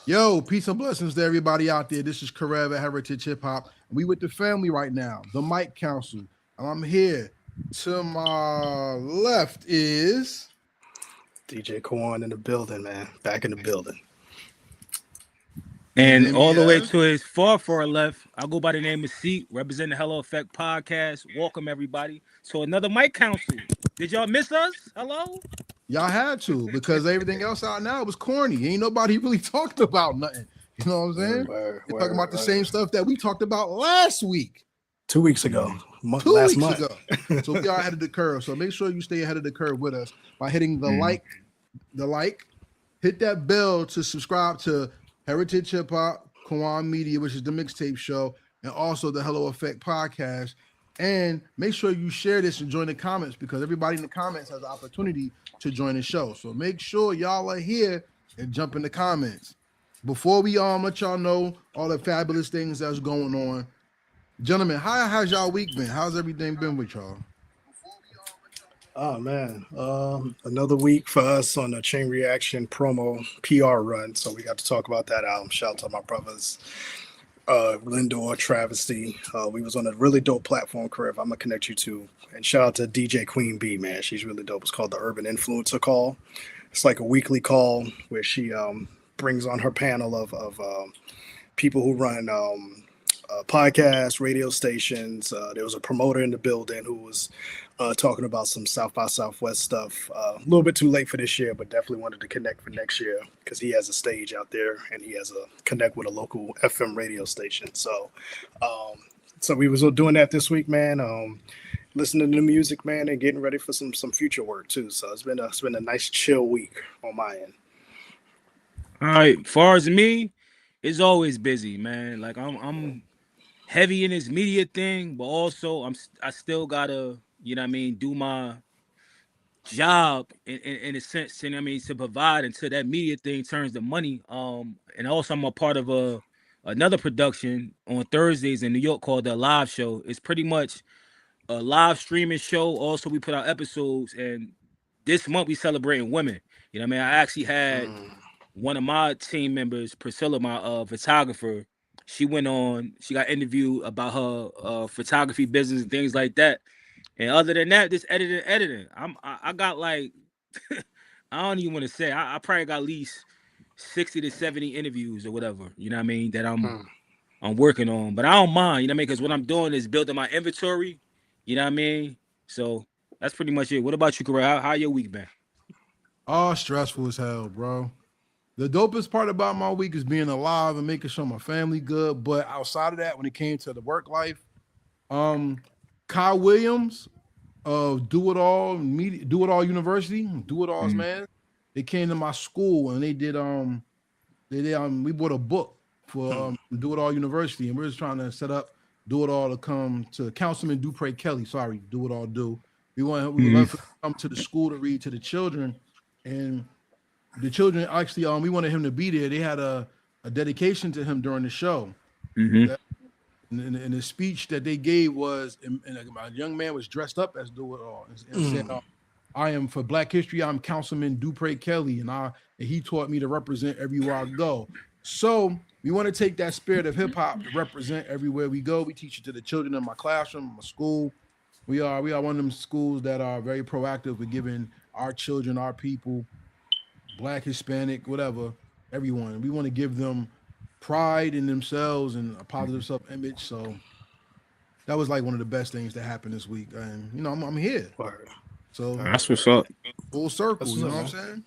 Yo, peace and blessings to everybody out there. This is Karev at Heritage Hip Hop. We with the family right now, the Mike Council. And I'm here. To my left is DJ Kawon in the building, man. Back in the building. and And then we all the way have to his far left, I go by the name of Seat, representing the Hello Effect podcast. Welcome everybody to another Mic Council. Did y'all miss us? Hello? y'all had to because everything else out now was corny. Ain't nobody really talking about nothing. You know what I'm saying? They're talking about the same stuff that we talked about last week. 2 weeks ago. Two Last weeks month. ago. So we are ahead of the curve. So make sure you stay ahead of the curve with us by hitting the like, hit that bell to subscribe to Heritage Hip Hop, Kawon Media, which is the mixtape show, and also the Hello Effect podcast. And make sure you share this and join the comments because everybody in the comments has the opportunity to join the show. So make sure y'all are here and jump in the comments. Before we let y'all know all the fabulous things that's going on, gentlemen, how has y'all week been? How's everything been with y'all? Oh man. Another week for us on the Chain Reaction promo PR run. So we got to talk about that album. Shout out to my brothers. Lindor, Travesty. We was on a really dope platform, Karev. I'm gonna connect you to. And shout out to DJ Queen B, man. She's really dope. It's called the Urban Influencer Call. It's like a weekly call where she brings on her panel of people who run podcasts, radio stations. There was a promoter in the building who was talking about some South by Southwest stuff. A little bit too late for this year, but definitely wanted to connect for next year because he has a stage out there and he has a connect with a local FM radio station. So we was doing that this week, man. Listening to the music, man, and getting ready for some future work too. So it's been a nice chill week on my end. All right. Far as me, it's always busy, man. Like I'm heavy in this media thing, but also I still gotta, you know what I mean, do my job in a sense, and I mean to provide until that media thing turns to money. And also I'm a part of another production on Thursdays in New York called the Live Show. It's pretty much a live streaming show. Also, we put out episodes, and this month we celebrating women. You know what I mean? I actually had one of my team members, Priscilla, my photographer. She went on. She got interviewed about her photography business and things like that. And other than that, this editing. I got like I don't even want to say. I probably got at least 60 to 70 interviews or whatever. You know what I mean? That I'm working on, but I don't mind. You know what I mean? Because what I'm doing is building my inventory. You know what I mean? So that's pretty much it. What about you, Karev? How your week been? Oh, stressful as hell, bro. The dopest part about my week is being alive and making sure my family good. But outside of that, when it came to the work life, Kyle Williams of Do It All University, Do It All's man, they came to my school and they did we bought a book for Do It All University, and we're just trying to set up Do It All to come to Councilman Dupre Kelly. Sorry, Do It All do. We would love to come to the school to read to the children, and the children actually we wanted him to be there. They had a dedication to him during the show. Mm-hmm. And the speech that they gave was, and a young man was dressed up as Do It All and said, "I am for Black History. I'm Councilman Dupre Kelly, and he taught me to represent everywhere I go." So we want to take that spirit of hip hop to represent everywhere we go. We teach it to the children in my classroom, my school. We are one of them schools that are very proactive with giving our children, our people, Black, Hispanic, whatever, everyone. We want to give them pride in themselves and a positive self-image. So that was like one of the best things that happened this week. And I'm here. So That's what's up. Full circle, you know what I'm saying?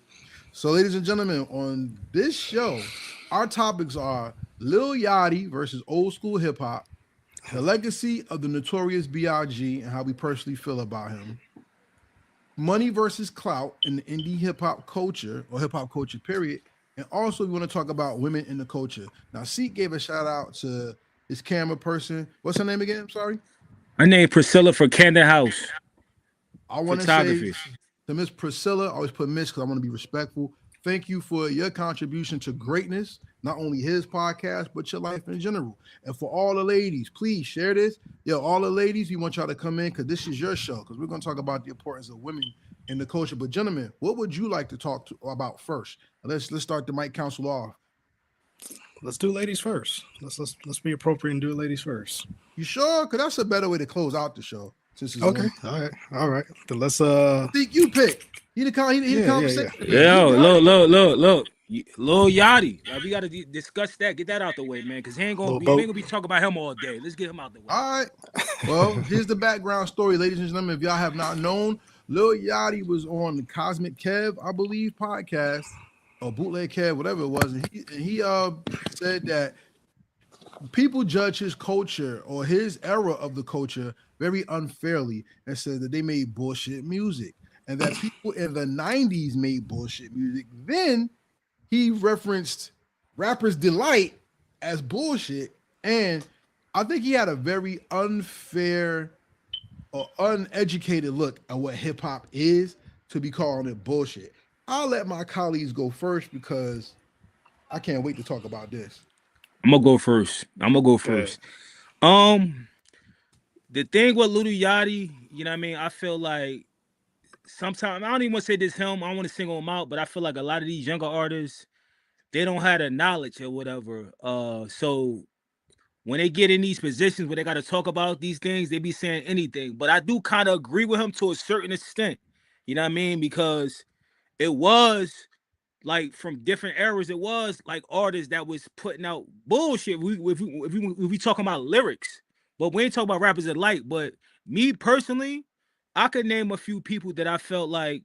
So, ladies and gentlemen, on this show, our topics are Lil Yachty versus old school hip hop, the legacy of the Notorious B.I.G. and how we personally feel about him, money versus clout in the indie hip hop culture or hip hop culture period, and also we want to talk about women in the culture. Now, Seek gave a shout out to his camera person. What's her name again? I'm sorry. My name Priscilla for Camden House. I want to say to Miss Priscilla, I always put Miss because I want to be respectful. Thank you for your contribution to greatness, not only his podcast, but your life in general. And for all the ladies, please share this. Yo, all the ladies, we want y'all to come in because this is your show, because we're going to talk about the importance of women in the culture. But gentlemen, what would you like to talk about first? Let's start the Mic Council off. let's do ladies first. Let's be appropriate and do ladies first. You sure? Because that's a better way to close out the show. Since it's Okay. on. All right. Then let's Think you pick. He the conversation. Yo, look. Lil Yachty. Like, we gotta discuss that. Get that out the way, man. Because we ain't gonna be talking about him all day. Let's get him out the way. All right. Well, here's the background story, ladies and gentlemen. If y'all have not known, Lil Yachty was on the Cosmic Kev, I believe, podcast, or Bootleg Kev, whatever it was, and he said that people judge his culture or his era of the culture very unfairly, and said that they made bullshit music, and that people in the 90s made bullshit music. Then he referenced Rapper's Delight as bullshit, and I think he had a very unfair or uneducated look at what hip hop is to be calling it bullshit. I'll let my colleagues go first because I can't wait to talk about this. I'm gonna go first. The thing with Lil Yachty, you know what I mean? I feel like sometimes, I don't even want to say this him, I don't want to single him out, but I feel like a lot of these younger artists, they don't have the knowledge or whatever. So when they get in these positions where they got to talk about these things, they be saying anything. But I do kind of agree with him to a certain extent. You know what I mean? Because it was like from different eras, it was like artists that was putting out bullshit. If we talking about lyrics, but we ain't talking about rappers alike. But me personally, I could name a few people that I felt like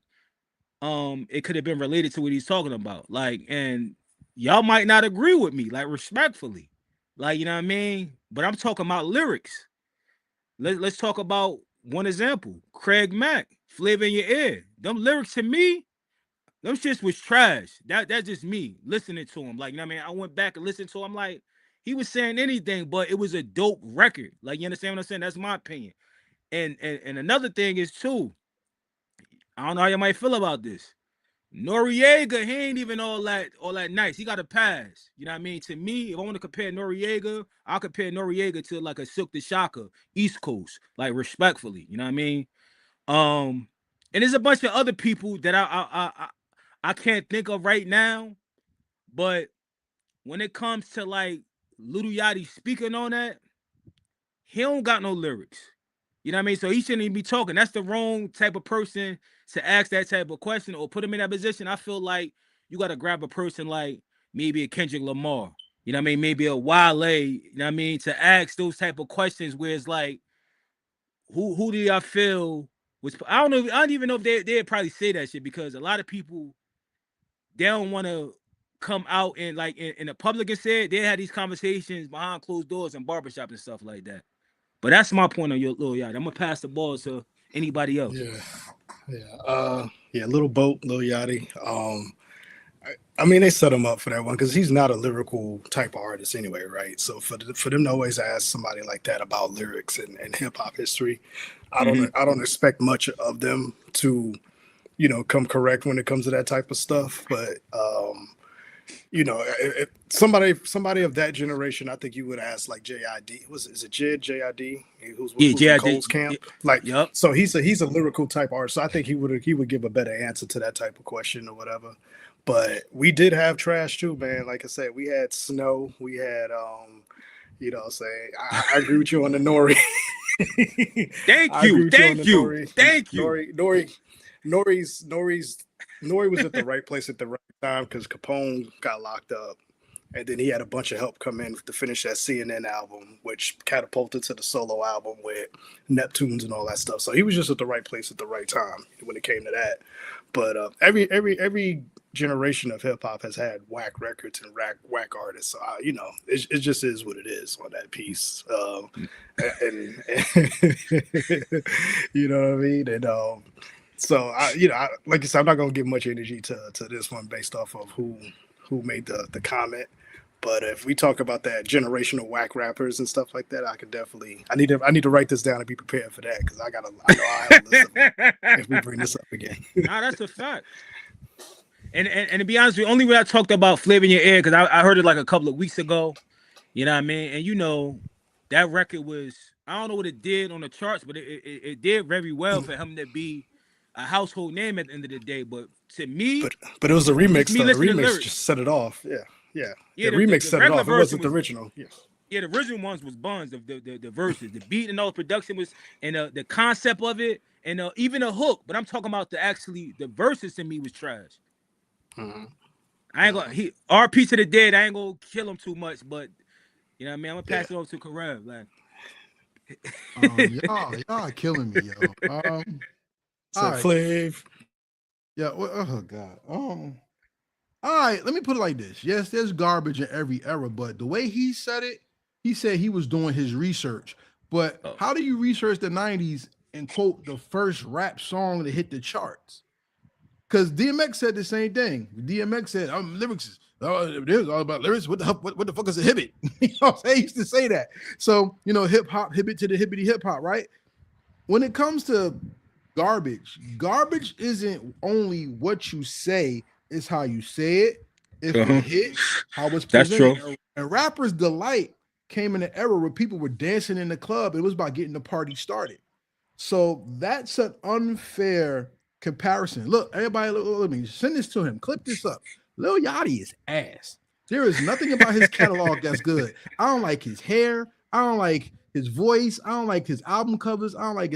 it could have been related to what he's talking about. Like, and y'all might not agree with me, like respectfully. Like, you know what I mean? But I'm talking about lyrics. Let's talk about one example. Craig Mack, Flavor in Your Ear. Them lyrics to me, them shits was trash. That's just me listening to him. Like, you know what I mean? I went back and listened to him. Like, he was saying anything, but it was a dope record. Like, you understand what I'm saying? That's my opinion. And another thing is too, I don't know how you might feel about this. Noriega, he ain't even all that nice. He got a pass. You know what I mean? To me, if I want to compare Noriega, I'll compare Noriega to like a Silk the Shocker, East Coast, like respectfully. You know what I mean? And there's a bunch of other people that I can't think of right now, but when it comes to like Lil Yachty speaking on that, he don't got no lyrics. You know what I mean? So he shouldn't even be talking. That's the wrong type of person to ask that type of question or put him in that position. I feel like you got to grab a person like maybe a Kendrick Lamar, you know what I mean? Maybe a Wale, you know what I mean? To ask those type of questions where it's like, who do y'all feel was, I don't know. I don't even know if they'd probably say that shit because a lot of people, they don't want to come out and like in the public and say it. They had these conversations behind closed doors and barbershop and stuff like that. But that's my point on your Lil Yachty. I'm gonna pass the ball to anybody else. Little Boat, Lil Yachty. I mean, they set him up for that one because he's not a lyrical type of artist anyway, right? So for them to always ask somebody like that about lyrics and hip hop history, I don't expect much of them to, come correct when it comes to that type of stuff. But if somebody of that generation, I think you would ask like JID. Is it JID? Who's in Cole's camp? Like, yep. So he's a lyrical type artist. So I think he would give a better answer to that type of question or whatever. But we did have trash too, man. Like I said, we had Snow. We had I agree with you on the Nori. Thank you. Nori was at the right place at the right time because Capone got locked up. And then he had a bunch of help come in to finish that CNN album, which catapulted to the solo album with Neptunes and all that stuff. So he was just at the right place at the right time when it came to that. But every generation of hip hop has had whack records and whack artists. So it just is what it is on that piece. And you know what I mean? And so like I said, I'm not gonna give much energy to this one based off of who made the comment. But if we talk about that generational whack rappers and stuff like that, I could definitely. I need to write this down and be prepared for that because I know I have a list of them if we bring this up again. Nah, that's a fact. And to be honest with you, only when I talked about Flavor in Your Ear because I heard it like a couple of weeks ago. You know what I mean? And that record was, I don't know what it did on the charts, but it did very well for him to be a household name at the end of the day. But to me, but it was a remix. The remix just set it off. Yeah. Yeah. Yeah, The remix the set it regular off. It version wasn't the was original. Yeah. yeah, the original ones was buns. The verses, the beat and all the production was, and the concept of it, and even the hook. But I'm talking about the verses to me was trash. Mm-hmm. I ain't gonna RP to the dead. I ain't gonna kill him too much, but you know what I mean. I'm gonna pass it over to Karev. Like, Y'all killing me, yo. All So right. Flav. Yeah. Oh God. All right. Let me put it like this. Yes, there's garbage in every era, but the way he said it, he said he was doing his research. But oh. how do you research the '90s and quote the first rap song that hit the charts? Because DMX said the same thing. DMX said, lyrics is all about lyrics. What the fuck is a hibbit? You know what I'm saying? He used to say that. So, hip hop, hibbit to the hibbity hip hop, right? When it comes to garbage isn't only what you say, it's how you say it. If it hit, how it's That's presented. true. And Rapper's Delight came in an era where people were dancing in the club. It was about getting the party started. So that's an unfair comparison. Look, everybody, let me send this to him. Clip this up. Lil Yachty is ass. There is nothing about his catalog that's good. I don't like his hair. I don't like his voice. I don't like his album covers. I don't like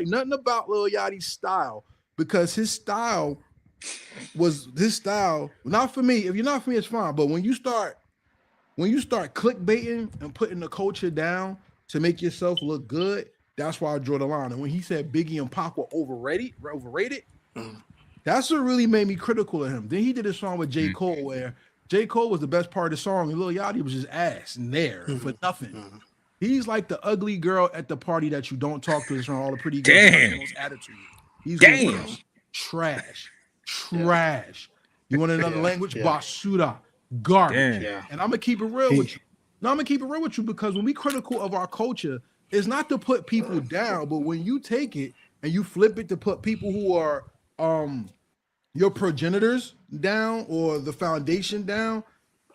nothing about Lil Yachty's style, because his style not for me. If you're not for me, it's fine. But when you start clickbaiting and putting the culture down to make yourself look good, that's why I draw the line. And when he said Biggie and Pac were overrated, that's what really made me critical of him. Then he did a song with J. Cole where J. Cole was the best part of the song, and Lil Yachty was just ass and there for nothing. He's like the ugly girl at the party that you don't talk to around all the pretty girls. Damn. Attitude. He's Damn. Trash. You want another language? Yeah. Basura. Garbage. Yeah. And I'm gonna keep it real with you. No, I'm gonna keep it real with you, because when we critical of our culture, it's not to put people down, but when you take it and you flip it to put people who are your progenitors down or the foundation down,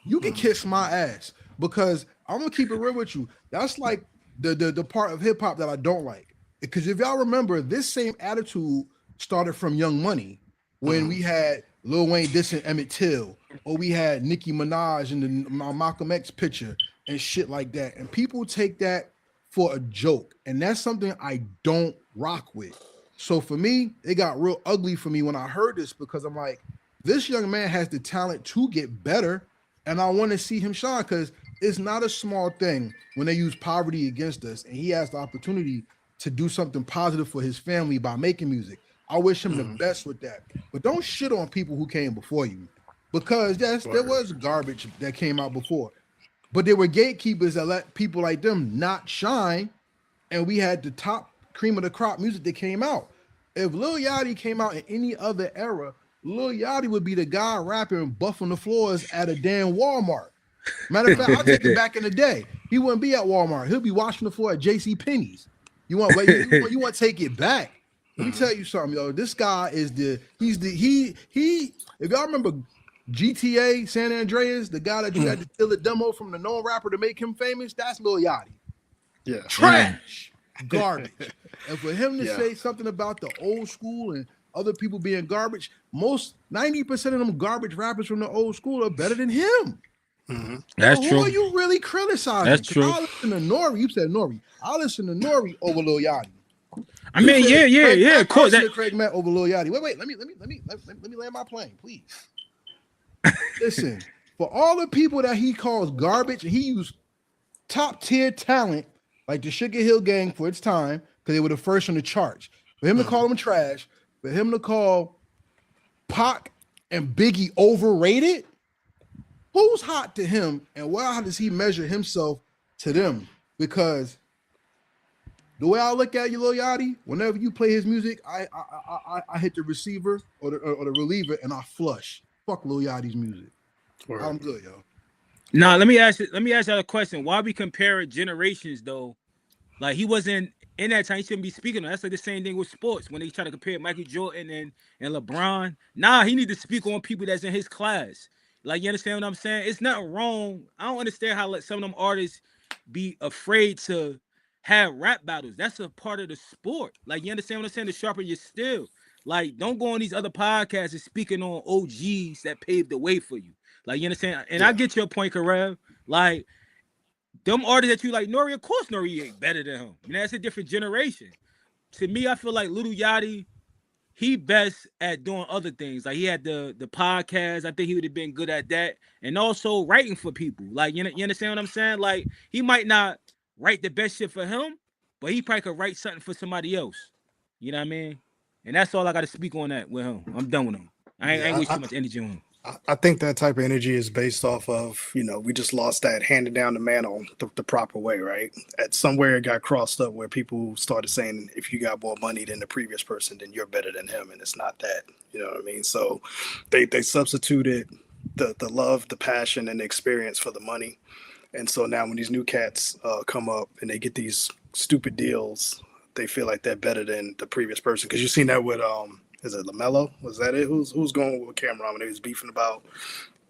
you can kiss my ass, because I'm gonna keep it real with you. That's like the part of hip hop that I don't like. Because if y'all remember, this same attitude started from Young Money when we had Lil Wayne dissing Emmett Till, or we had Nicki Minaj in the Malcolm X picture and shit like that. And people take that for a joke, and that's something I don't rock with. So for me, it got real ugly for me when I heard this, because I'm like, this young man has the talent to get better, and I want to see him shine, because it's not a small thing when they use poverty against us, and he has the opportunity to do something positive for his family by making music. I wish him the best with that. But don't shit on people who came before you, because yes, there was garbage that came out before, but there were gatekeepers that let people like them not shine, and we had the top cream of the crop music that came out. If Lil Yachty came out in any other era, Lil Yachty would be the guy rapping buffing the floors at a damn Walmart. Matter of fact, I'll take it back in the day. He wouldn't be at Walmart. He'll be washing the floor at J.C. Penney's. You want to take it back? Let me tell you something, yo. This guy is he. If y'all remember GTA San Andreas, the guy that you had to steal a demo from the known rapper to make him famous, that's Lil Yachty. Yeah. Trash. Garbage. And for him to say something about the old school and other people being garbage, 90% of them garbage rappers from the old school are better than him. That's so true. Who are you really criticizing? That's true. I listen to Nori. You said Nori. I listen to Nori over Lil Yachty. I mean, yeah, of course. Craig Matt over Lil Yachty. Wait. Let me land my plane, please. Listen, for all the people that he calls garbage, he used top tier talent like the Sugar Hill Gang for its time, because they were the first on the charts. For him to call them trash, for him to call Pac and Biggie overrated, who's hot to him, and how does he measure himself to them? Because the way I look at you, Lil Yachty, whenever you play his music, I hit the receiver or the reliever and I flush. Fuck Lil Yachty's music. I'm good, yo. Nah, let me ask you a question. Why we compare generations though? Like, he wasn't in that time. He shouldn't be speaking on. That's like the same thing with sports when they try to compare Michael Jordan and LeBron. Nah, he need to speak on people that's in his class. Like, you understand what I'm saying? It's nothing wrong. I don't understand how some of them artists be afraid to have rap battles. That's a part of the sport. Like, you understand what I'm saying? To sharpen your skill. Like, don't go on these other podcasts and speaking on OGs that paved the way for you. Like, you understand? And Yeah. I get your point, Karev. Like, them artists that you like, Nori, of course Nori ain't better than him. You know, that's a different generation. To me, I feel like Lil Yachty, he best at doing other things. Like, he had the podcast. I think he would have been good at that. And also writing for people. Like, you understand what I'm saying? Like, he might not write the best shit for him, but he probably could write something for somebody else. You know what I mean? And that's all I got to speak on that with him. I'm done with him. I ain't waste too much energy on him. I think that type of energy is based off of, we just lost that handing down the mantle the proper way, right? At somewhere it got crossed up where people started saying, if you got more money than the previous person, then you're better than him. And it's not that, you know what I mean? So they substituted the love, the passion, and the experience for the money. And so now when these new cats come up and they get these stupid deals, they feel like they're better than the previous person. Because you've seen that with is it LaMelo? Was that it? Who's going with Cameron when he was beefing about?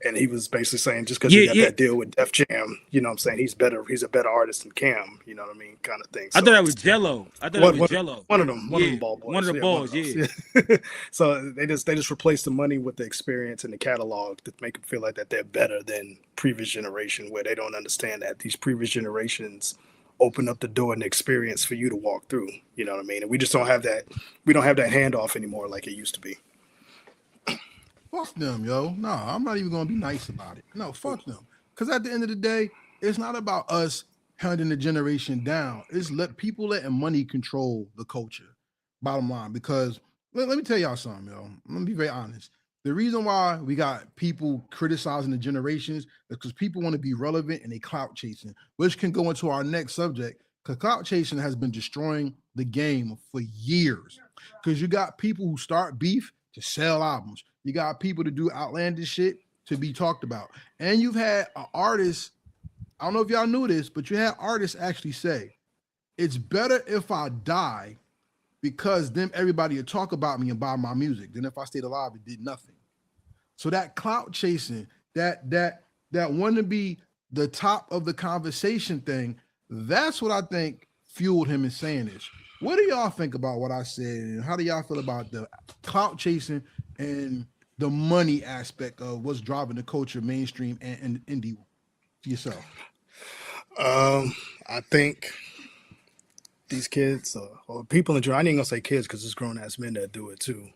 And he was basically saying just because you got that deal with Def Jam, you know what I'm saying, he's a better artist than Cam, you know what I mean, kind of thing. So I thought that was Jello. Jello. One of them ball boys. One of the balls, yeah. So they just replace the money with the experience and the catalog to make them feel like that they're better than previous generation, where they don't understand that these previous generations open up the door and the experience for you to walk through. You know what I mean? And we just don't have that. We don't have that handoff anymore like it used to be. Fuck them, yo. No, I'm not even gonna be nice about it. No, fuck them. Because at the end of the day, it's not about us handing the generation down. It's people letting money control the culture. Bottom line. Because let me tell y'all something, yo. Let me be very honest. The reason why we got people criticizing the generations is because people want to be relevant and they clout chasing, which can go into our next subject. Because clout chasing has been destroying the game for years. Because you got people who start beef to sell albums. You got people to do outlandish shit to be talked about. And you've had an artist, I don't know if y'all knew this, but you had artists actually say, it's better if I die because then everybody would talk about me and buy my music than if I stayed alive and did nothing. So that clout chasing, that want to be the top of the conversation thing, that's what I think fueled him in saying this. What do y'all think about what I said? And how do y'all feel about the clout chasing and the money aspect of what's driving the culture, mainstream and indie for yourself? I think these kids or people in general, I ain't gonna say kids because it's grown ass men that do it too.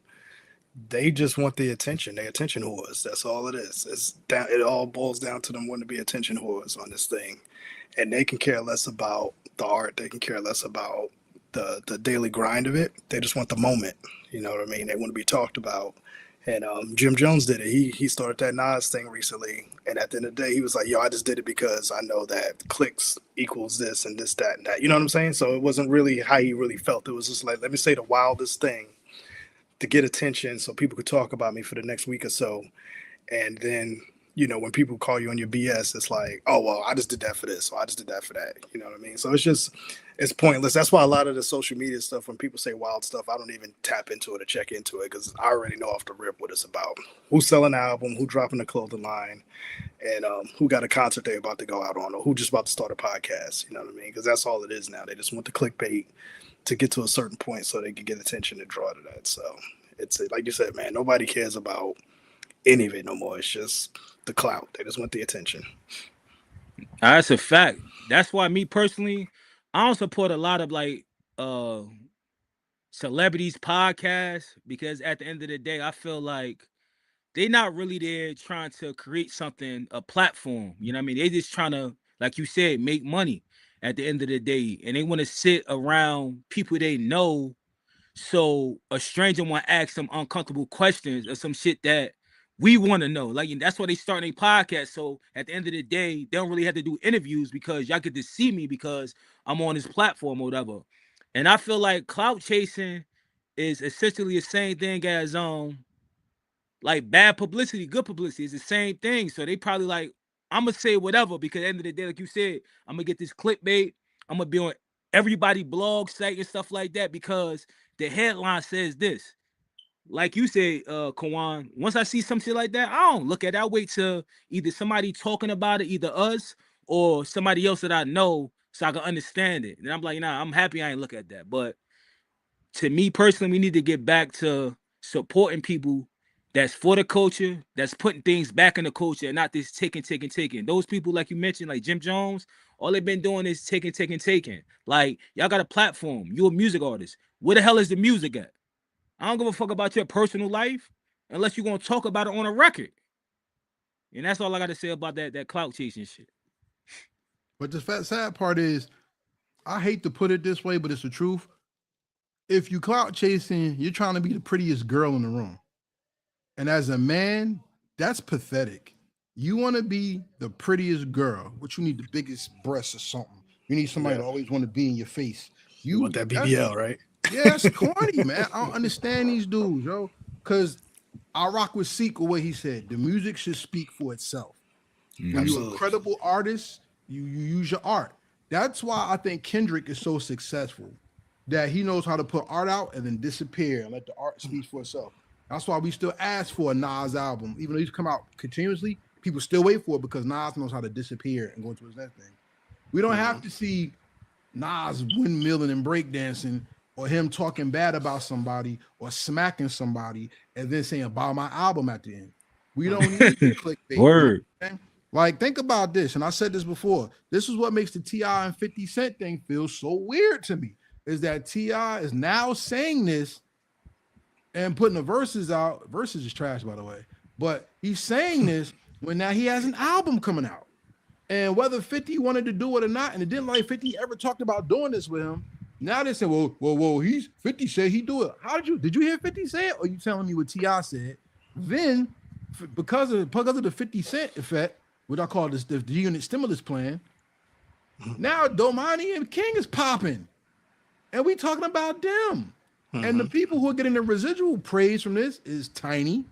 They just want the attention. They attention whores. That's all it is. It all boils down to them wanting to be attention whores on this thing. And they can care less about the art. They can care less about the daily grind of it. They just want the moment. You know what I mean? They want to be talked about. And Jim Jones did it. He started that Nas thing recently. And at the end of the day, he was like, yo, I just did it because I know that clicks equals this and this, that, and that. You know what I'm saying? So it wasn't really how he really felt. It was just like, let me say the wildest thing to get attention so people could talk about me for the next week or so. And then, when people call you on your BS, it's like, oh, well, I just did that for this, or I just did that for that. You know what I mean? So it's pointless. That's why a lot of the social media stuff, when people say wild stuff, I don't even tap into it or check into it because I already know off the rip what it's about. Who's selling an album, who dropping a clothing line, and who got a concert they're about to go out on, or who just about to start a podcast. You know what I mean? Because that's all it is now. They just want the clickbait to get to a certain point so they can get attention and draw to that. So it's like you said, man, nobody cares about any of it no more. It's just the clout. They just want the attention. That's a fact. That's why me personally, I don't support a lot of like celebrities podcasts because at the end of the day, I feel like they're not really there trying to create something, a platform. You know what I mean? They just trying to, like you said, make money at the end of the day. And they want to sit around people they know. So a stranger want to ask some uncomfortable questions or some shit that we want to know. Like, and that's why they start a podcast. So at the end of the day, they don't really have to do interviews because y'all get to see me because I'm on this platform or whatever. And I feel like clout chasing is essentially the same thing as like bad publicity, good publicity. It's the same thing. So they probably like, I'm gonna say whatever because at the end of the day, like you said, I'm gonna get this clickbait. I'm gonna be on everybody blog site and stuff like that because the headline says this. Like you said, Kawon, once I see some shit like that, I don't look at it. I wait till either somebody talking about it, either us or somebody else that I know so I can understand it. And I'm like, nah, I'm happy I ain't look at that. But to me personally, we need to get back to supporting people that's for the culture, that's putting things back in the culture and not this taking. Those people, like you mentioned, like Jim Jones, all they've been doing is taking. Like, y'all got a platform. You're a music artist. Where the hell is the music at? I don't give a fuck about your personal life unless you're gonna talk about it on a record. And that's all I got to say about that clout chasing shit. But the sad part is, I hate to put it this way, but it's the truth. If you clout chasing, you're trying to be the prettiest girl in the room. And as a man, that's pathetic. You want to be the prettiest girl, but you need the biggest breasts or something. You need somebody to always want to be in your face. You want that BBL, right? Yeah, that's corny, man. I don't understand these dudes, yo. Because I rock with Seek with what he said. The music should speak for itself. When you're a credible artist, you use your art. That's why I think Kendrick is so successful, that he knows how to put art out and then disappear and let the art speak for itself. That's why we still ask for a Nas album. Even though he's come out continuously, people still wait for it because Nas knows how to disappear and go into his next thing. We don't have to see Nas windmilling and breakdancing, or him talking bad about somebody or smacking somebody and then saying about my album at the end. We don't need clickbait. Word. Like, think about this, and I said this before. This is what makes the T.I. and 50 Cent thing feel so weird to me, is that T.I. is now saying this and putting the verses out. Verses is trash, by the way. But he's saying this when now he has an album coming out. And whether 50 wanted to do it or not, and it didn't like 50 ever talked about doing this with him, now they say, whoa, he's 50 said he do it. How did you hear 50 say it? Or you telling me what T.I. said? Then, because of the 50 Cent effect, what I call this the unit stimulus plan, now Domani and King is popping. And we talking about them. And the people who are getting the residual praise from this is Tiny,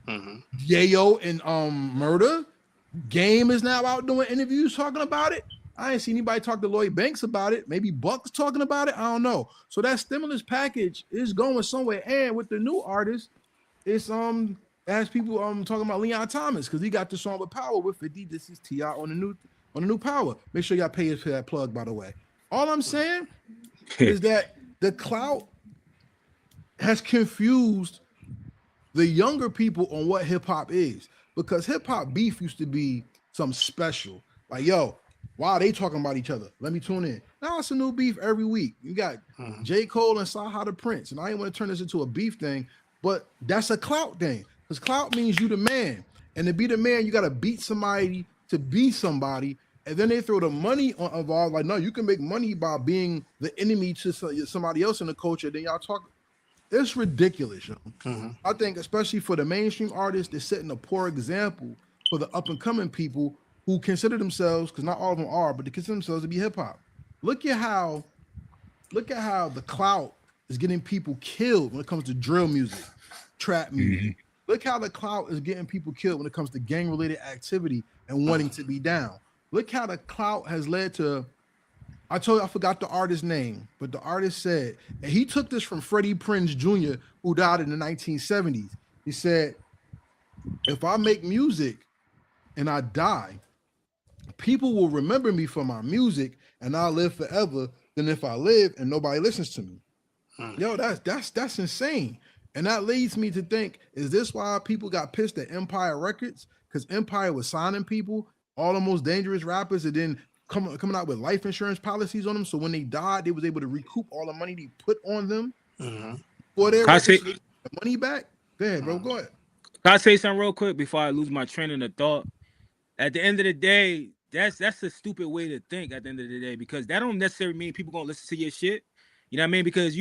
Yayo, and Murder. Game is now out doing interviews talking about it. I ain't seen anybody talk to Lloyd Banks about it. Maybe Buck's talking about it. I don't know. So that stimulus package is going somewhere. And with the new artist, it's as people talking about Leon Thomas, because he got the song with Power with 50. This is T.I. on the new Power. Make sure y'all pay for that plug, by the way. All I'm saying is that the clout has confused the younger people on what hip hop is, because hip hop beef used to be something special. Like, yo, why are they talking about each other? Let me tune in. Now it's a new beef every week. You got J. Cole and Saha the Prince, and I ain't want to turn this into a beef thing, but that's a clout thing, because clout means you the man, and to be the man, you got to beat somebody to be somebody. And then they throw the money involved. Like, no, you can make money by being the enemy to somebody else in the culture. Then y'all talk. It's ridiculous. You know? I think, especially for the mainstream artists, they're setting a poor example for the up and coming people who consider themselves, because not all of them are, but they consider themselves to be hip hop. Look at how the clout is getting people killed when it comes to drill music, trap music. Look how the clout is getting people killed when it comes to gang related activity and wanting to be down. Look how the clout has led to, I told you I forgot the artist's name, but the artist said, and he took this from Freddie Prinze Jr., who died in the 1970s. He said, if I make music and I die, people will remember me for my music and I'll live forever than if I live and nobody listens to me. Yo, that's insane. And that leads me to think, is this why people got pissed at Empire Records? Because Empire was signing people, all the most dangerous rappers, and then coming out with life insurance policies on them. So when they died, they was able to recoup all the money they put on them for their money back. Go ahead, bro. Go ahead. Can I say something real quick before I lose my train of thought? At the end of the day, that's a stupid way to think at the end of the day, because that don't necessarily mean people gonna listen to your shit. You know what I mean? Because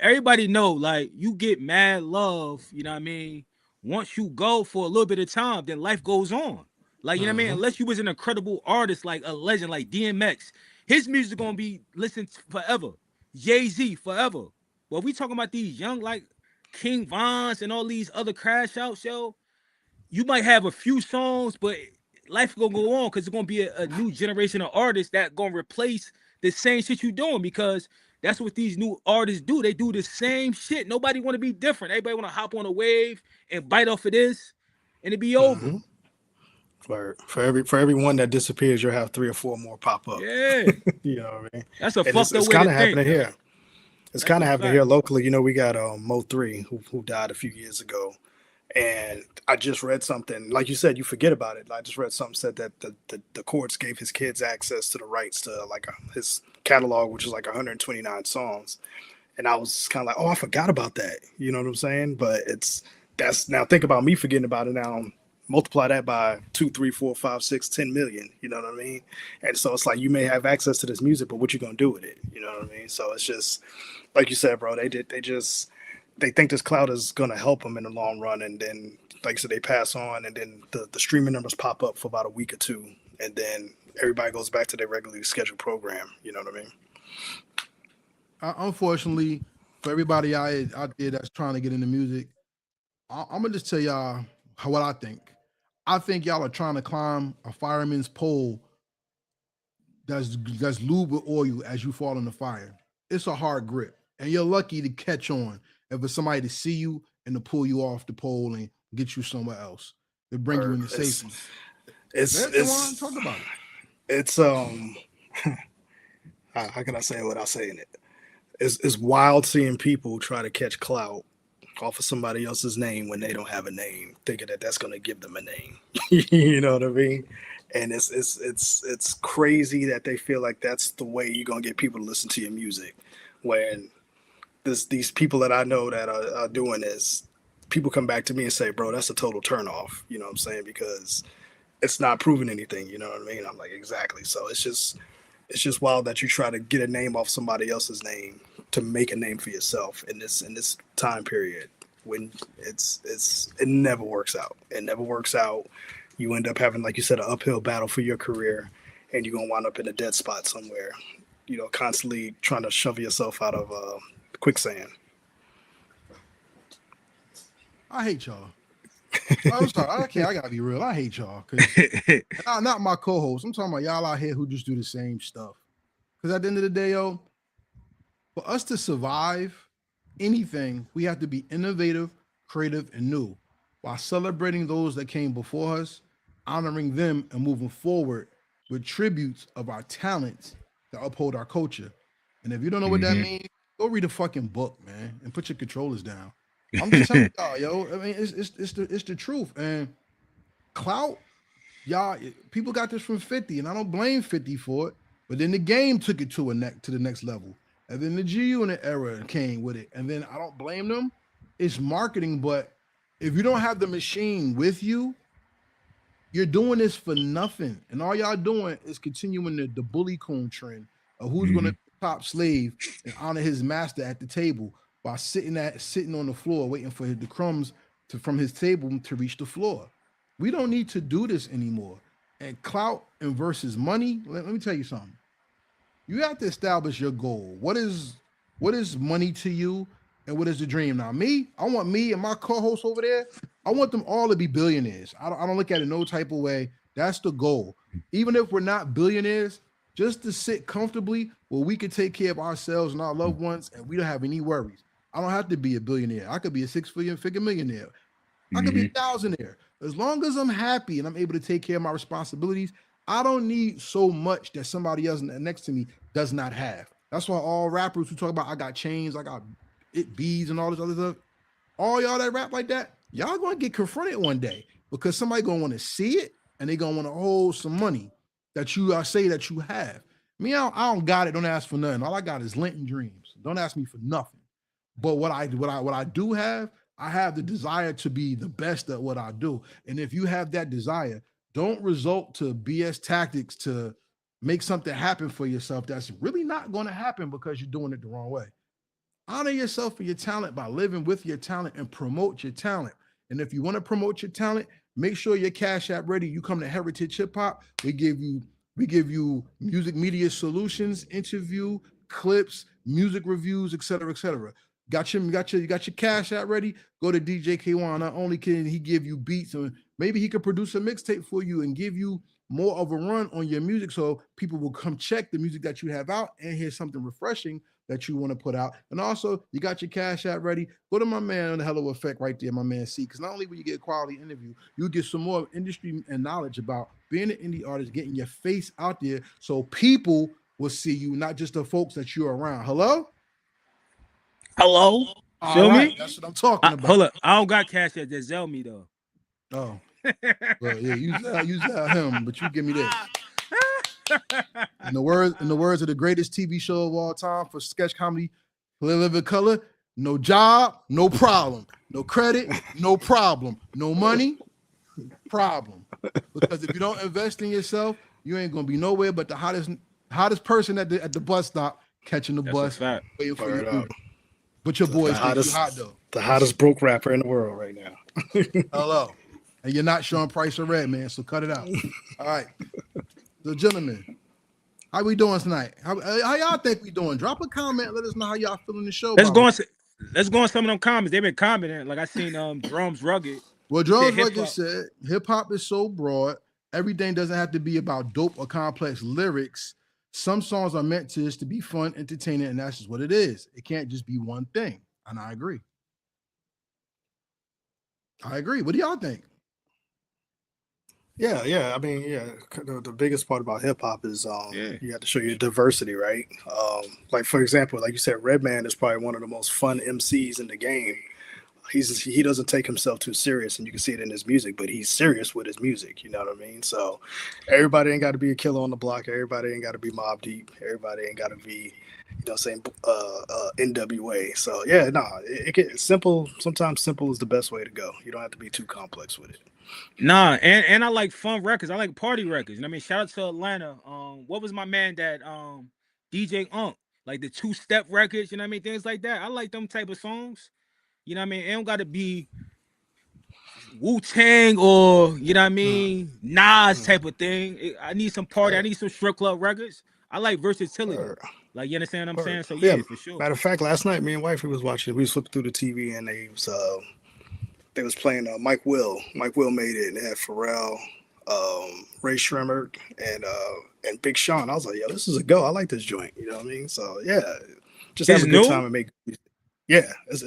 everybody know, like, you get mad love, you know what I mean? Once you go for a little bit of time, then life goes on. Like, you know what I mean? Unless you was an incredible artist, like a legend, like DMX, his music gonna be listened to forever. Jay-Z forever. But we talking about these young, like King Vons and all these other crash outs, yo. You might have a few songs, but life gonna go on, because it's gonna be a new generation of artists that gonna replace the same shit you doing, because that's what these new artists do. They do the same shit. Nobody want to be different. Everybody want to hop on a wave and bite off of this, and it be over. For everyone that disappears, you'll have 3 or 4 more pop up. Yeah. You know what I mean? That's a And fucked up it's way kind to of think. happening here. It's kind of happening here locally. You know, we got Mo3 who died a few years ago, And I just read something, like you said, you forget about it. I just read something said that the courts gave his kids access to the rights to like his catalog, which is like 129 songs. And I was kind of like, oh, I forgot about that. You know what I'm saying? But that's now think about me forgetting about it now. Multiply that by 2, 3, 4, 5, 6, 10 million. You know what I mean? And so it's like you may have access to this music, but what you gonna do with it? You know what I mean? So it's just like you said, bro. They think this cloud is gonna help them in the long run, and then like I said, they pass on, and then the streaming numbers pop up for about a week or two, and then everybody goes back to their regularly scheduled program. You know what I mean? Unfortunately, for everybody out there that's trying to get into music, I'm gonna just tell y'all what I think. I think y'all are trying to climb a fireman's pole that's lubed with oil as you fall in the fire. It's a hard grip, and you're lucky to catch on if it's somebody to see you and to pull you off the pole and get you somewhere else. They bring you into safety. It's talk about it. It's how can I say it without saying it? It's wild seeing people try to catch clout off of somebody else's name when they don't have a name, thinking that that's going to give them a name. You know what I mean? And it's crazy that they feel like that's the way you're going to get people to listen to your music. When these people that I know that are doing this, people come back to me and say, "Bro, that's a total turnoff." You know what I'm saying? Because it's not proving anything. You know what I mean? I'm like, exactly. So it's just wild that you try to get a name off somebody else's name to make a name for yourself in this time period when it never works out. It never works out. You end up having, like you said, an uphill battle for your career, and you're gonna wind up in a dead spot somewhere. You know, constantly trying to shove yourself out of quicksand. I hate y'all. I'm sorry. I gotta be real. I hate y'all. Not my co-host. I'm talking about y'all out here who just do the same stuff. Because at the end of the day, yo, for us to survive anything, we have to be innovative, creative, and new, while celebrating those that came before us, honoring them, and moving forward with tributes of our talents that uphold our culture. And if you don't know what that means, go read a fucking book, man, and put your controllers down. I'm just telling y'all, yo. I mean, it's the truth. And clout, y'all, people got this from 50, and I don't blame 50 for it. But then the game took it to the next level. And then the G Unit era came with it. And then I don't blame them. It's marketing, but if you don't have the machine with you, you're doing this for nothing. And all y'all doing is continuing the bully coon trend of who's gonna be the top slave and honor his master at the table by sitting on the floor waiting for the crumbs from his table to reach the floor. We don't need to do this anymore. And clout and versus money, let me tell you something. You have to establish your goal. What is money to you, and what is the dream? Now, I want me and my co-host over there, I want them all to be billionaires. I don't look at it no type of way. That's the goal. Even if we're not billionaires, just to sit comfortably where we can take care of ourselves and our loved ones, and we don't have any worries. I don't have to be a billionaire. I could be a six-figure millionaire. I could be a thousandaire. As long as I'm happy and I'm able to take care of my responsibilities, I don't need so much that somebody else next to me does not have. That's why all rappers who talk about I got chains, I got beads and all this other stuff, all y'all that rap like that, y'all gonna get confronted one day because somebody gonna want to see it and they gonna want to hold some money that you say that you have. Me, I don't got it. Don't ask for nothing. All I got is Linton dreams. Don't ask me for nothing. But what I do have, I have the desire to be the best at what I do. And if you have that desire, don't resort to BS tactics to make something happen for yourself that's really not going to happen because you're doing it the wrong way. Honor yourself for your talent by living with your talent and promote your talent. And if you want to promote your talent, make sure your Cash App ready. You come to Heritage Hip Hop. We give you music media solutions, interview, clips, music reviews, etc., etc. Got your Cash App ready? Go to DJ Kawon. Not only can he give you beats, and maybe he could produce a mixtape for you and give you more of a run on your music, so people will come check the music that you have out and hear something refreshing that you want to put out. And also, you got your Cash App ready. Go to my man on the Hello Effect right there, my man C. Because not only will you get a quality interview, you get some more industry and knowledge about being an indie artist, getting your face out there, so people will see you, not just the folks that you're around. Hello. Hello. All Feel right, me? that's what I'm talking about. Hold up. I don't got cash at that Zell me though. Oh, well, yeah, use that him, but you give me this. In the words of the greatest TV show of all time for sketch comedy, Live in Color, no job, no problem. No credit, no problem. No money, problem. Because if you don't invest in yourself, you ain't gonna be nowhere but the hottest person at the bus stop catching the That's a bus, fact. waiting for Word your up. Uber. But your The boys think you hottest, hot though. the hottest broke rapper in the world right now. Hello. And you're not showing Price or Red, man. So cut it out. All right. So, gentlemen, how we doing tonight? How y'all think we doing? Drop a comment. Let us know how y'all feeling the show. Let's By go on. Let's go on some of them comments. They've been commenting. Like I seen Drums Rugged. well, He said Drums hip Rugged hop. said hip hop is so broad. Everything doesn't have to be about dope or complex lyrics. Some songs are meant to just to be fun, entertaining, and that's just what it is. It can't just be one thing. And I agree. What do y'all think? Yeah. I mean, yeah. The biggest part about hip hop is Yeah. you have to show your diversity, right? Like for example, like you said, Redman is probably one of the most fun MCs in the game. He doesn't take himself too serious, and you can see it in his music. But he's serious with his music. You know what I mean? So everybody ain't got to be a killer on the block. Everybody ain't got to be Mobb Deep. Everybody ain't got to be, saying NWA. So yeah, it get simple. Sometimes simple is the best way to go. You don't have to be too complex with it. Nah, and I like fun records. I like party records. I mean, shout out to Atlanta. What was my man that DJ Unk, like the 2-step records, you know what I mean? Things like that. I like them type of songs. You know what I mean? It don't gotta be Wu-Tang or you know what I mean, Nas type of thing. I need some party, I need some strip club records. I like versatility. Like you understand what I'm saying? So yeah, for sure. Matter of fact, last night me and wifey was watching. We was flipping through the TV and they was playing Mike Will. Mike Will made it, and it had Pharrell, Ray Shremmerd, and Big Sean. I was like, yo, this is a go. I like this joint. You know what I mean? So yeah, just have a good time and make. Yeah, it's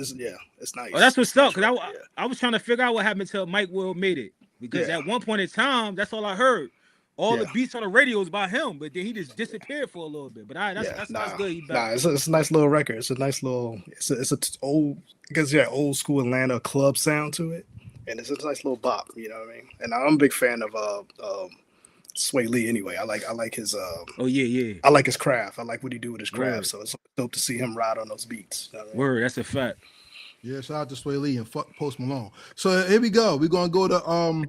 nice. Oh, that's what's up. Because I was trying to figure out what happened till Mike Will made it. Because at one point in time, that's all I heard. All the beats on the radio was by him, but then he just disappeared for a little bit. But that's good. It's a nice little record. It's a nice little. It's a old because old school Atlanta club sound to it, and it's a nice little bop. You know what I mean? And I'm a big fan of Sway Lee anyway. I like his I like his craft. I like what he do with his craft. Word. So it's dope to see him ride on those beats. You know what I mean? Word, that's a fact. Yeah, shout out to Sway Lee and fuck Post Malone. So here we go. We're gonna go to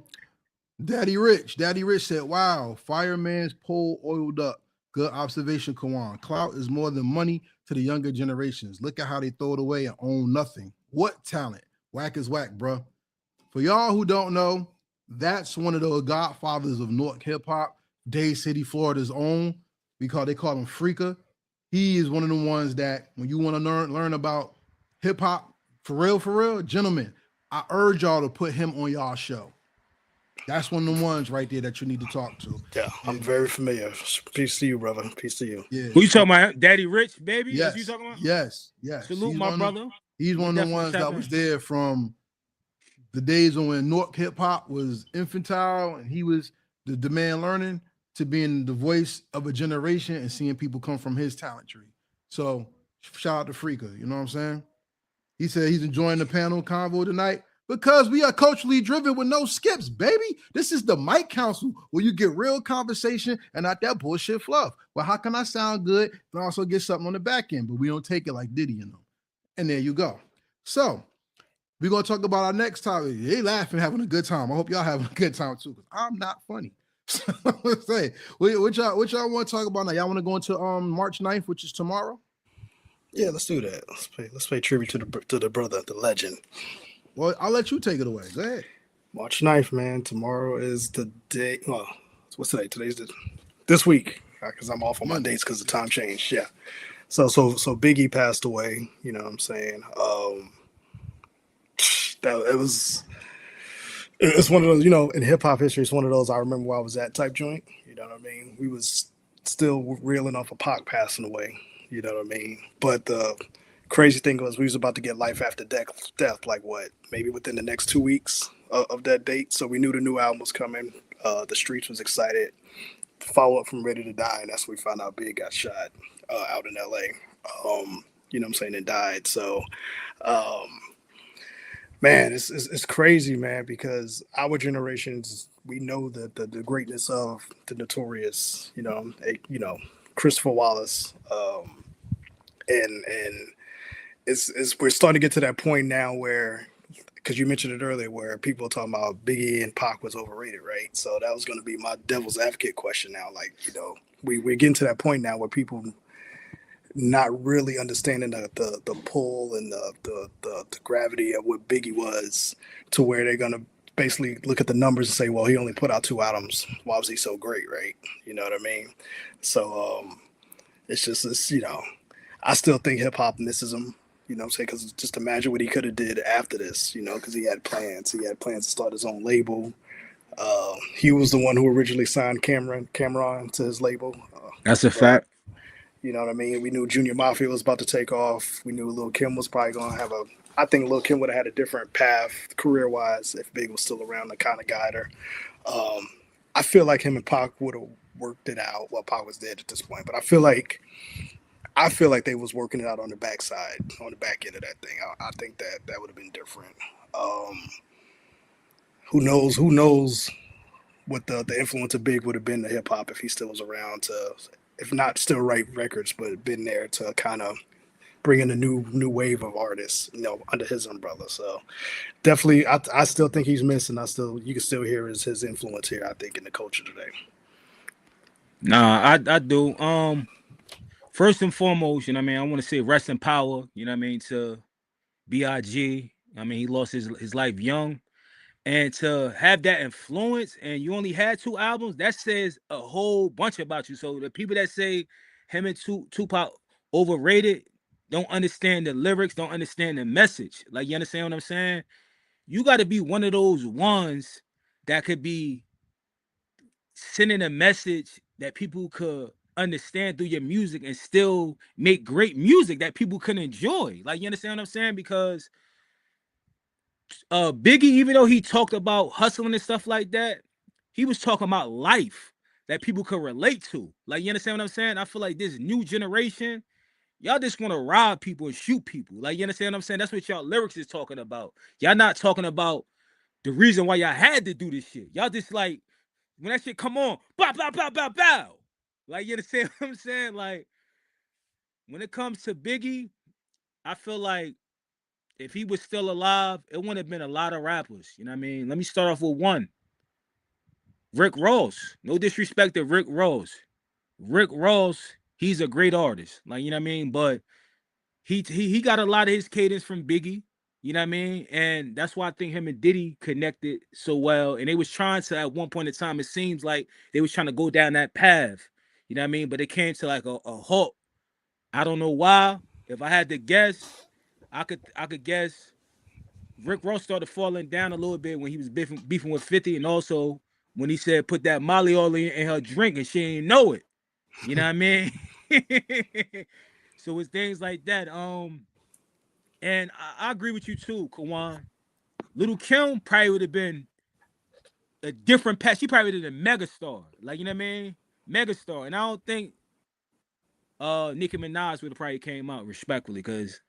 Daddy Rich. Daddy Rich said, "Wow, fireman's pole oiled up. Good observation, Kawon. Clout is more than money to the younger generations. Look at how they throw it away and own nothing. What talent? Whack is whack, bro. For y'all who don't know, that's one of the godfathers of North hip hop. Day City, Florida's own. They call him Freaka. He is one of the ones that when you want to learn about hip hop for real, gentlemen, I urge y'all to put him on y'all show. That's one of the ones right there that you need to talk to. Yeah, I'm very familiar. Peace to you, brother. Peace to you. Yeah. Who you talking about? Daddy Rich, baby? Yes. That's you talking about? Yes. Salute my brother. He's one of the ones that was there from the days when North hip hop was infantile and he was the demand learning to being the voice of a generation and seeing people come from his talent tree. So shout out to Freaka, you know what I'm saying? He said he's enjoying the panel convo tonight because we are culturally driven with no skips, baby. This is the Mic Council where you get real conversation and not that bullshit fluff. Well, how can I sound good and also get something on the back end? But we don't take it like Diddy, you know. And there you go. So we're going to talk about our next topic. They laughing, having a good time. I hope y'all having a good time too, because I'm not funny. So let's say, what y'all want to talk about now? Y'all want to go into March 9th, which is tomorrow? Yeah, let's do that. Let's pay tribute to the brother, the legend. Well, I'll let you take it away. Go ahead. March 9th, man. Tomorrow is the day. Well, what's today? This week, because I'm off on my dates because the time changed. Yeah. So Biggie passed away. You know what I'm saying? It's one of those, in hip hop history, it's one of those I remember where I was at type joint. You know what I mean? We was still reeling off of Pac passing away. You know what I mean? But the crazy thing was we was about to get life after death, like what? Maybe within the next 2 weeks of that date. So we knew the new album was coming. The streets was excited. Follow up from Ready to Die, and that's when we found out Big got shot out in LA. you know what I'm saying, and died. So, um, man, it's crazy, man, because our generations, we know the greatness of the Notorious, Christopher Wallace, and it's we're starting to get to that point now where, because you mentioned it earlier, where people are talking about Biggie and Pac was overrated, right? So that was going to be my devil's advocate question now. Like, we're getting to that point now where people not really understanding the pull and the gravity of what Biggie was, to where they're going to basically look at the numbers and say, well, he only put out 2 albums. Why was he so great, right? You know what I mean? So it's just this, I still think hip hop misses him. You know what I'm saying? Because just imagine what he could have did after this, because he had plans. He had plans to start his own label. He was the one who originally signed Cameron to his label. That's a But, fact. you know what I mean? We knew Junior Mafia was about to take off. We knew Lil Kim was probably going to have I think Lil Kim would have had a different path career-wise if Big was still around to kind of guide her. I feel like him and Pac would have worked it out. Well, Pac was dead at this point, but I feel like they was working it out on the backside, on the back end of that thing. I think that would have been different. Who knows? Who knows what the influence of Big would have been to hip hop if he still was around to, if not still write records, but been there to kind of bring in a new wave of artists, under his umbrella. So definitely, I still think he's missing. You can still hear his influence here, I think, in the culture today. Nah, I do. First and foremost, I want to say rest in power, to B.I.G. He lost his life young. And to have that influence and you only had 2 albums, that says a whole bunch about you. So the people that say him and Tupac overrated don't understand the lyrics, don't understand the message. Like, you understand what I'm saying? You got to be one of those ones that could be sending a message that people could understand through your music and still make great music that people can enjoy. Like, you understand what I'm saying? Because Biggie, even though he talked about hustling and stuff like that, he was talking about life that people could relate to. Like, you understand what I'm saying? I feel like this new generation, y'all just want to rob people and shoot people. Like, you understand what I'm saying? That's what y'all lyrics is talking about. Y'all not talking about the reason why y'all had to do this shit. Y'all just like, when that shit come on, bow, bow, bow, bow, bow. Like, you understand what I'm saying? Like, when it comes to Biggie, I feel like if he was still alive, it wouldn't have been a lot of rappers. You know what I mean? Let me start off with one. Rick Ross. No disrespect to Rick Ross. Rick Ross, he's a great artist. Like, you know what I mean? But he got a lot of his cadence from Biggie. You know what I mean? And that's why I think him and Diddy connected so well. And they was trying to, at one point in time, it seems like they was trying to go down that path. You know what I mean? But it came to like a halt. I don't know why. If I had to guess, I could guess Rick Ross started falling down a little bit when he was beefing with 50, and also when he said put that Molly oil in her drink and she didn't know it. You know what I mean? So it's things like that. And I agree with you too, Kawon. Little Kim probably would have been a different path. She probably would have been a megastar. Like, you know what I mean? Megastar. And I don't think Nicki Minaj would have probably came out respectfully, because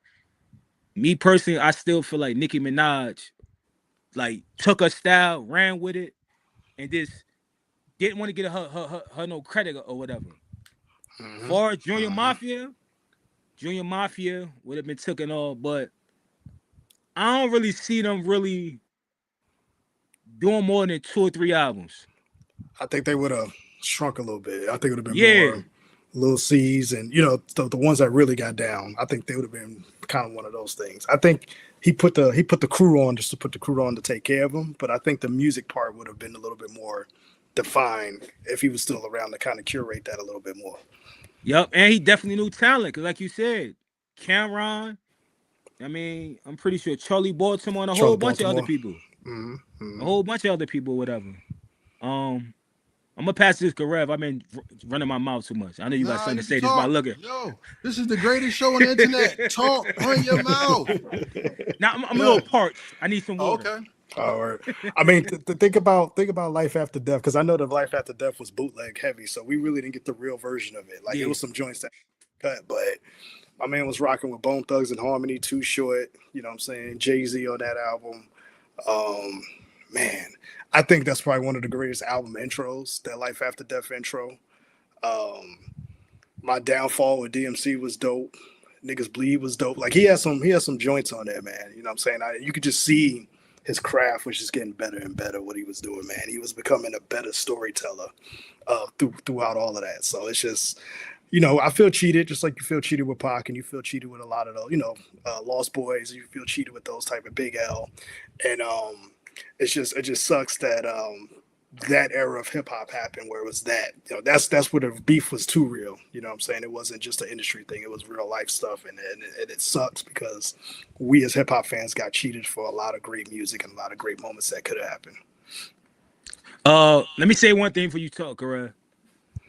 me personally, I still feel like Nicki Minaj like took her style, ran with it, and just didn't want to get her no credit or whatever. Mm-hmm. For Junior Mm-hmm. Mafia would have been taken off, but I don't really see them really doing more than 2 or 3 albums. I think they would have shrunk a little bit. I think it would have been Yeah. more Lil C's and the ones that really got down. I think they would have been kind of one of those things. I think he put the crew on just to put the crew on to take care of him, but I think the music part would have been a little bit more defined if he was still around to kind of curate that a little bit more. Yep, and he definitely knew talent, because like you said, Cameron, I'm pretty sure Charlie Baltimore and a Charlie whole bunch of other Baltimore. people. Mm-hmm. Mm-hmm. A whole bunch of other people, whatever. I'm gonna pass this Karev. I've been running my mouth too much. I know you got Nah, something you to can say. This is my talk. looker. Yo, this is the greatest show on the internet. Talk, run your mouth. Now I'm a Yeah. little parched. I need some water. Okay. All right. I mean, think about life after death, because I know that life after death was bootleg heavy, so we really didn't get the real version of it. Like, Yeah. it was some joints that cut, but My man was rocking with Bone Thugs and Harmony, Too Short. You know what I'm saying? Jay-Z on that album. Um, man, I think that's probably one of the greatest album intros. That Life After Death intro. Um, My Downfall with DMC was dope. Niggas Bleed was dope. Like he has some joints on there, man. You know what I'm saying? You could just see his craft was just getting better and better. What he was doing, man. He was becoming a better storyteller throughout all of that. So it's just, I feel cheated, just like you feel cheated with Pac, and you feel cheated with a lot of those, Lost Boys. You feel cheated with those type of Big L, and it just sucks that that era of hip hop happened where it was that. That's where the beef was too real. You know what I'm saying? It wasn't just an industry thing; it was real life stuff, and it sucks because we as hip hop fans got cheated for a lot of great music and a lot of great moments that could have happened. Let me say one thing for you, talk, Karev.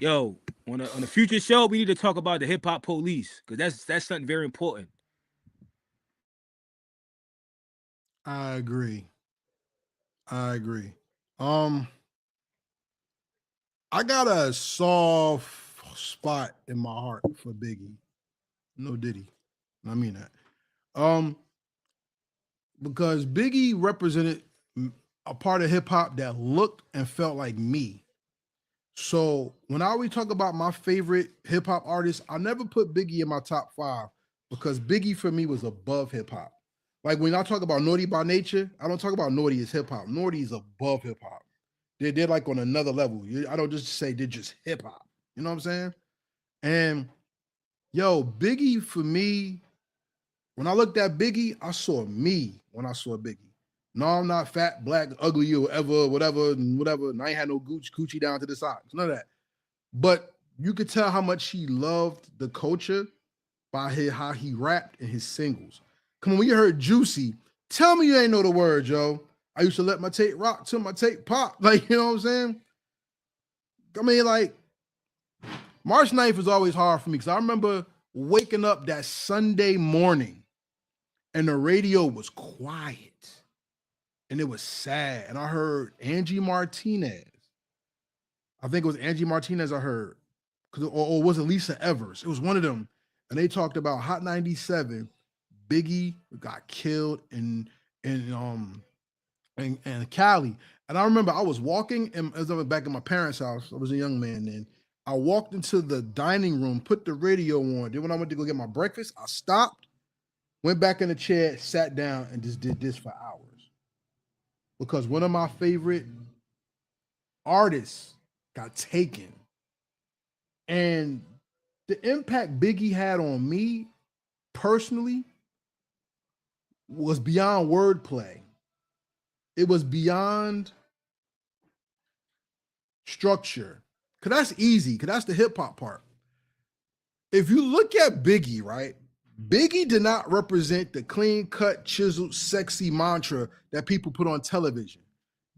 Yo, on the future show, we need to talk about the hip hop police because that's something very important. I agree. I agree. Um, I got a soft spot in my heart for Biggie. No Diddy. I mean that. Because Biggie represented a part of hip hop that looked and felt like me. So when I always talk about my favorite hip hop artists, I never put Biggie in my top 5 because Biggie for me was above hip hop. Like when I talk about Naughty by Nature, I don't talk about Naughty as hip hop. Naughty is above hip hop. They're like on another level. I don't just say they're just hip hop. You know what I'm saying? And yo, Biggie for me, when I looked at Biggie, I saw me when I saw Biggie. No, I'm not fat, black, ugly, or whatever. And I ain't had no coochie down to the socks. None of that. But you could tell how much he loved the culture by how he rapped in his singles. Come on, when you heard Juicy, tell me you ain't know the words, yo. I used to let my tape rock till my tape pop. Like, you know what I'm saying? I mean, like, March 9th was always hard for me because I remember waking up that Sunday morning and the radio was quiet and it was sad. And I heard Angie Martinez. I think it was Angie Martinez I heard. Or was it Lisa Evers? It was one of them. And they talked about Hot 97. Biggie got killed in Cali. And I remember I was walking as I was back in my parents' house. I was a young man then. I walked into the dining room, put the radio on. Then when I went to go get my breakfast, I stopped, went back in the chair, sat down, and just did this for hours. Because one of my favorite artists got taken. And the impact Biggie had on me personally was beyond wordplay. It was beyond structure. Cause that's easy, cause that's the hip hop part. If you look at Biggie, right? Biggie did not represent the clean cut, chiseled, sexy mantra that people put on television.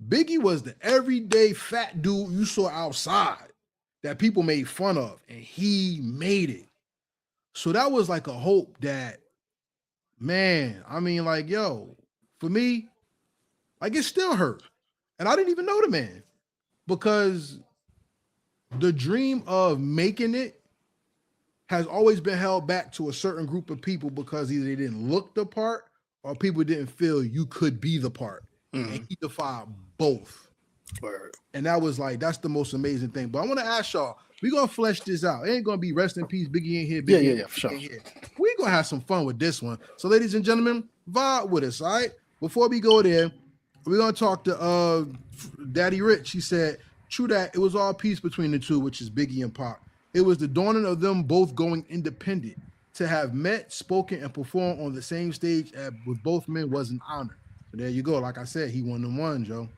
Biggie was the everyday fat dude you saw outside that people made fun of, and he made it. So that was like a hope that, man, I mean, like, yo, for me, like it still hurt. And I didn't even know the man because the dream of making it has always been held back to a certain group of people because either they didn't look the part or people didn't feel you could be the part. Mm-hmm. And he defied both. Word. And that was like, that's the most amazing thing. But I want to ask y'all, we're going to flesh this out. It ain't going to be rest in peace, Biggie in here. Biggie yeah, for sure. We're going to have some fun with this one. So ladies and gentlemen, vibe with us, all right? Before we go there, we're going to talk to Daddy Rich. He said, true that, it was all peace between the two, which is Biggie and Pac. It was the dawning of them both going independent. To have met, spoken, and performed on the same stage with both men was an honor. So there you go. Like I said, he won the one, Joe.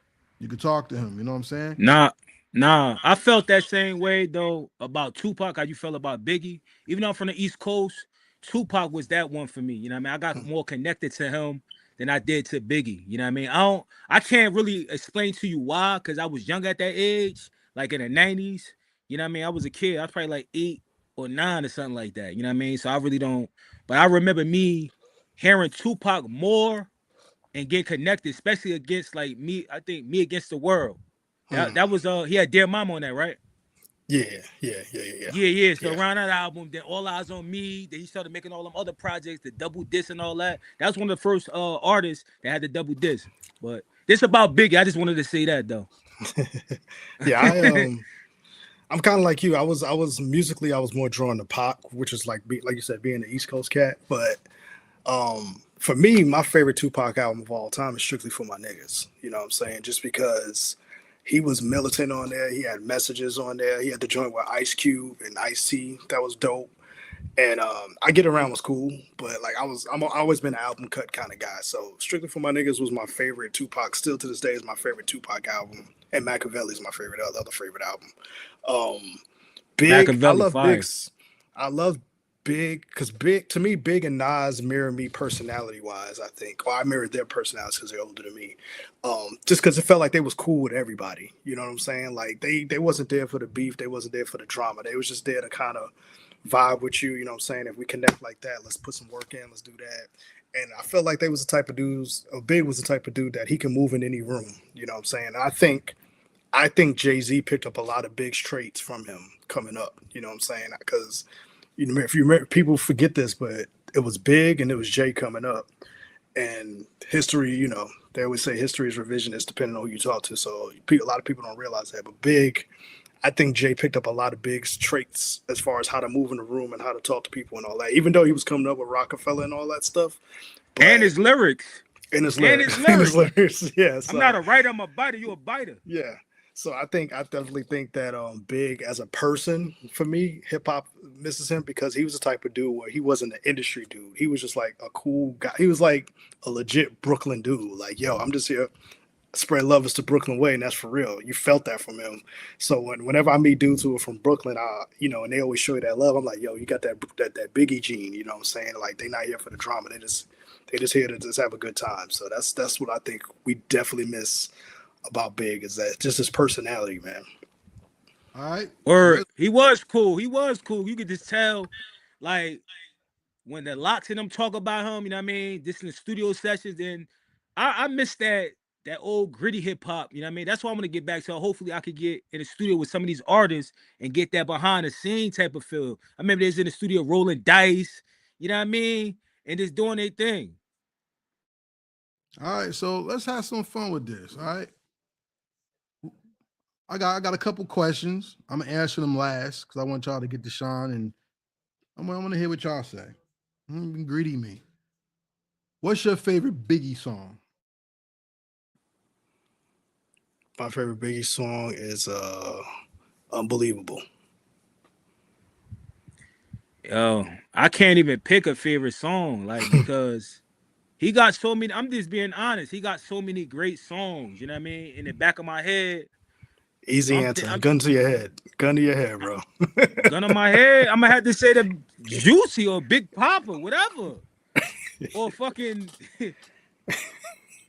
You could talk to him. You know what I'm saying? Nah. I felt that same way, though, about Tupac, how you felt about Biggie. Even though I'm from the East Coast, Tupac was that one for me. You know what I mean? I got more connected to him than I did to Biggie. You know what I mean? I can't really explain to you why, because I was young at that age, like in the 90s. You know what I mean? I was a kid. I was probably like 8 or 9 or something like that. You know what I mean? So I really don't. But I remember me hearing Tupac more and get connected, especially against like me. I think Me Against the World. That was he had Dear Mama on that, right? Yeah. So Yeah. around that album, then All Eyes on Me, then he started making all them other projects, the double disc and all that. That was one of the first artists that had the double disc. But this about Biggie. I just wanted to say that though. Yeah, I'm kind of like you. I was musically I was more drawn to Pac, which is like you said, being the East Coast cat. But for me, my favorite Tupac album of all time is Strictly for My Niggas. You know what I'm saying? Just because he was militant on there, he had messages on there. He had the joint with Ice Cube and Ice T that was dope. And I Get Around was cool, but like I've always been an album cut kind of guy. So Strictly for My Niggas was my favorite Tupac. Still to this day is my favorite Tupac album, and Machiavelli's my favorite other favorite album. Um, Big, I Machiavelli love fire. Big's. I love Big because Big to me, Big and Nas mirror me personality wise. I think, or I mirrored their personalities because they're older than me. Just because it felt like they was cool with everybody. You know what I'm saying? Like they wasn't there for the beef. They wasn't there for the drama. They was just there to kind of vibe with you. You know what I'm saying? If we connect like that, let's put some work in. Let's do that. And I felt like they was the type of dudes. Big was the type of dude that he can move in any room. You know what I'm saying? I think Jay-Z picked up a lot of Big's traits from him coming up. You know what I'm saying? Because if you remember, people forget this, but it was Big and it was Jay coming up. And history, they always say history is revisionist depending on who you talk to. So a lot of people don't realize that. But Big, I think Jay picked up a lot of Big's traits as far as how to move in the room and how to talk to people and all that. Even though he was coming up with Rockefeller and all that stuff, but And his lyrics. in his And lyrics, his in his lyrics. lyrics, yeah. I'm not a writer, I'm a biter, you a biter. Yeah. So I definitely think that Big as a person for me, hip hop misses him because he was the type of dude where he wasn't an industry dude. He was just like a cool guy. He was like a legit Brooklyn dude. Like, yo, I'm just here spread love is the Brooklyn way, and that's for real. You felt that from him. So whenever I meet dudes who are from Brooklyn, and they always show you that love, I'm like, yo, you got that Biggie gene. You know what I'm saying? Like they not here for the drama. They just here to just have a good time. So that's what I think we definitely miss about Big is that just his personality, man. All right. Or he was cool. He was cool. You could just tell, like, when the Locks and them talk about him, you know what I mean? Just in the studio sessions, and I miss that old gritty hip hop, you know what I mean? That's why I'm gonna get back to. Hopefully I could get in the studio with some of these artists and get that behind the scene type of feel. I remember they was in the studio rolling dice, you know what I mean? And just doing their thing. All right, so let's have some fun with this. All right. I got a couple questions. I'm gonna answer them last because I want y'all to get to Sean, and I'm gonna hear what y'all say. Greedy me. What's your favorite Biggie song? My favorite Biggie song is Unbelievable. Yo, I can't even pick a favorite song, like, because he got so many. I'm just being honest. He got so many great songs. You know what I mean? In the back of my head. So Easy answer. Gun to your head. Gun to your head, bro. Gun on my head. I'm gonna have to say the Juicy or Big Papa, whatever, or fucking.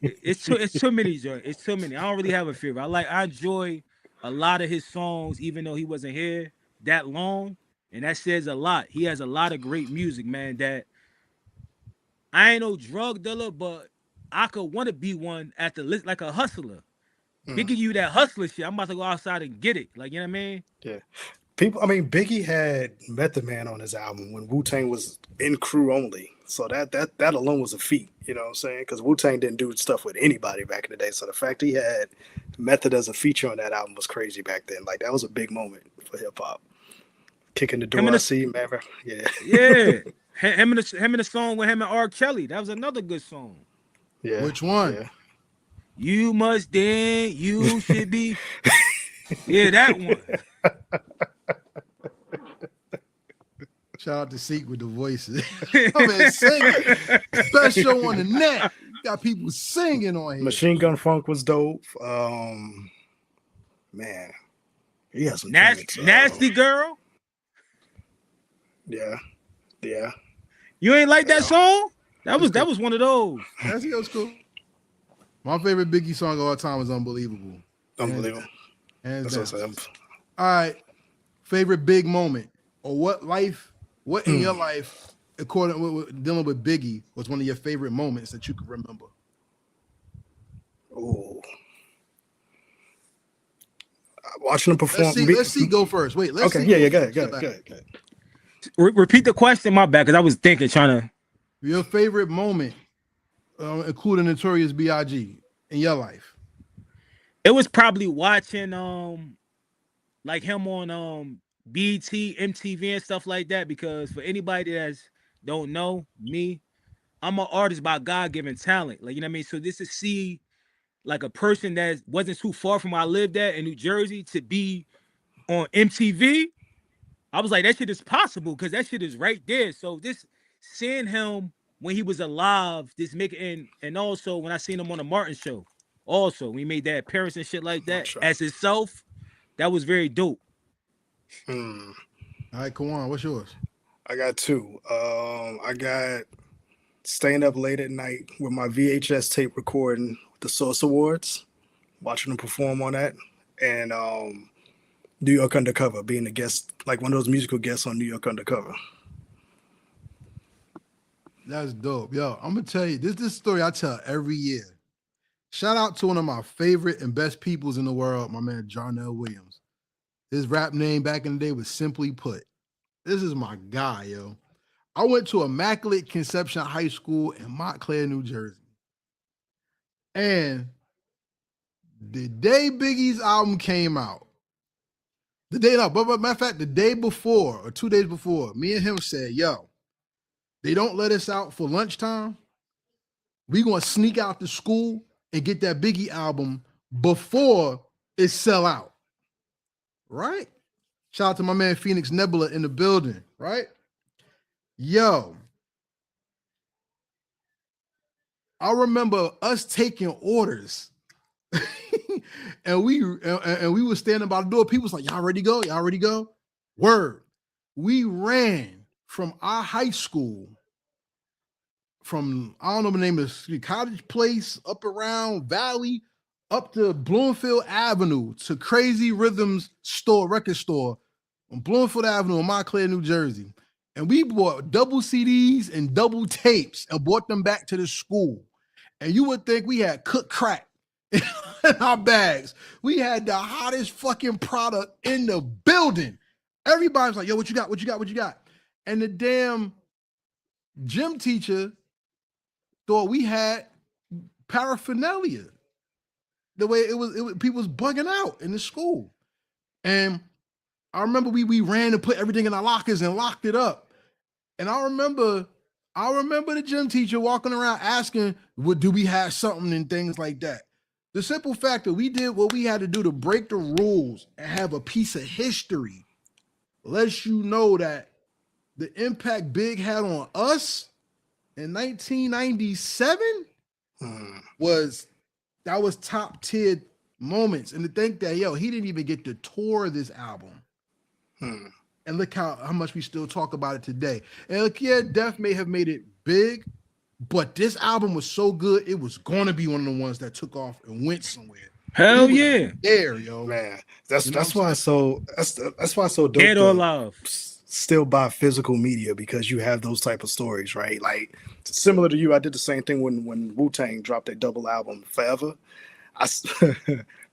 It's too many, Joe. It's too many. I don't really have a favorite. I enjoy a lot of his songs, even though he wasn't here that long, and that says a lot. He has a lot of great music, man. That I ain't no drug dealer, but I could want to be one at the list, like a hustler. Biggie, you that hustler shit. I'm about to go outside and get it. Like, you know what I mean? Yeah. Biggie had Method Man on his album when Wu-Tang was in crew only. So that alone was a feat, you know what I'm saying? Because Wu-Tang didn't do stuff with anybody back in the day. So the fact he had Method as a feature on that album was crazy back then. Like, that was a big moment for hip-hop. Kicking the door, I see, man. Yeah. Yeah. Him in the song with him and R. Kelly. That was another good song. Yeah. Which one? Yeah. You must then, you should be. Yeah, that one. Shout out to Seek with the voices. I mean, singing. Special on the net. Got people singing on here. Machine Gun Funk was dope. Man. He has some Nasty Girl. Yeah. Yeah. You ain't like that song? That was one of those. Nasty Girl's cool. My favorite Biggie song of all time is Unbelievable. Unbelievable. Hands That's down. what I'm saying. All right. Favorite big moment or what in your life, according with dealing with Biggie, was one of your favorite moments that you could remember? Oh. Watching them perform. Let's see. Go first. Wait. Let's Okay. see. Yeah. Go ahead. Repeat the question. My bad, because I was thinking, trying to. Your favorite moment, including Notorious B.I.G. in your life. It was probably watching like him on BT, MTV, and stuff like that. Because for anybody that don't know me, I'm an artist by God-given talent. Like, you know what I mean? So this is see like a person that wasn't too far from where I lived at in New Jersey to be on MTV. I was like, that shit is possible because that shit is right there. So this seeing him when he was alive, this making and also when I seen him on the Martin show, also we made that appearance and shit like that as himself, that was very dope. All right, Kawon, what's yours? I got two. I got staying up late at night with my VHS tape recording the Source Awards, watching them perform on that, and New York Undercover, being a guest, like one of those musical guests on New York Undercover. That's dope. Yo, I'm gonna tell you this story I tell every year. Shout out to one of my favorite and best peoples in the world, my man Jarnell Williams. His rap name back in the day was Simply Put. This is my guy, yo. I went to Immaculate Conception High School in Montclair, New Jersey. And the day Biggie's album came out, but matter of fact, the day before or 2 days before, me and him said, yo, they don't let us out for lunchtime. We gonna sneak out to school and get that Biggie album before it sell out. Right? Shout out to my man Phoenix Nebula in the building, right? Yo, I remember us taking orders. and we were standing by the door. People was like, y'all ready to go? Y'all ready to go? Word. We ran from our high school from, I don't know the name of the street, Cottage Place, up around Valley, up to Bloomfield Avenue to Crazy Rhythms store, record store on Bloomfield Avenue in Montclair, New Jersey. And we bought double CDs and double tapes and brought them back to the school. And you would think we had cooked crack in our bags. We had the hottest fucking product in the building. Everybody's like, yo, what you got? What you got? What you got? And the damn gym teacher thought we had paraphernalia. The way it was people was bugging out in the school. And I remember we ran and put everything in our lockers and locked it up. And I remember the gym teacher walking around asking, do we have something and things like that. The simple fact that we did what we had to do to break the rules and have a piece of history lets you know that the impact Big had on us in 1997 was top tier moments. And to think that, yo, he didn't even get to tour this album. And look how much we still talk about it today. And look, yeah, Def may have made it big, but this album was so good, it was going to be one of the ones that took off and went somewhere. Hell yeah. There, yo. Man, that's why it's so dope. Dead or alive. Still buy physical media because you have those type of stories, right? Like similar to you, I did the same thing when Wu-Tang dropped their double album, Forever.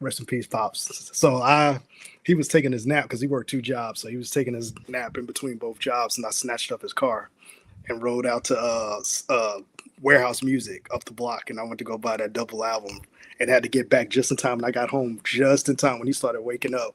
Rest in peace, Pops. So he was taking his nap because he worked 2 jobs. So he was taking his nap in between both jobs, and I snatched up his car and rode out to Warehouse Music up the block, and I went to go buy that double album and had to get back just in time. And I got home just in time when he started waking up.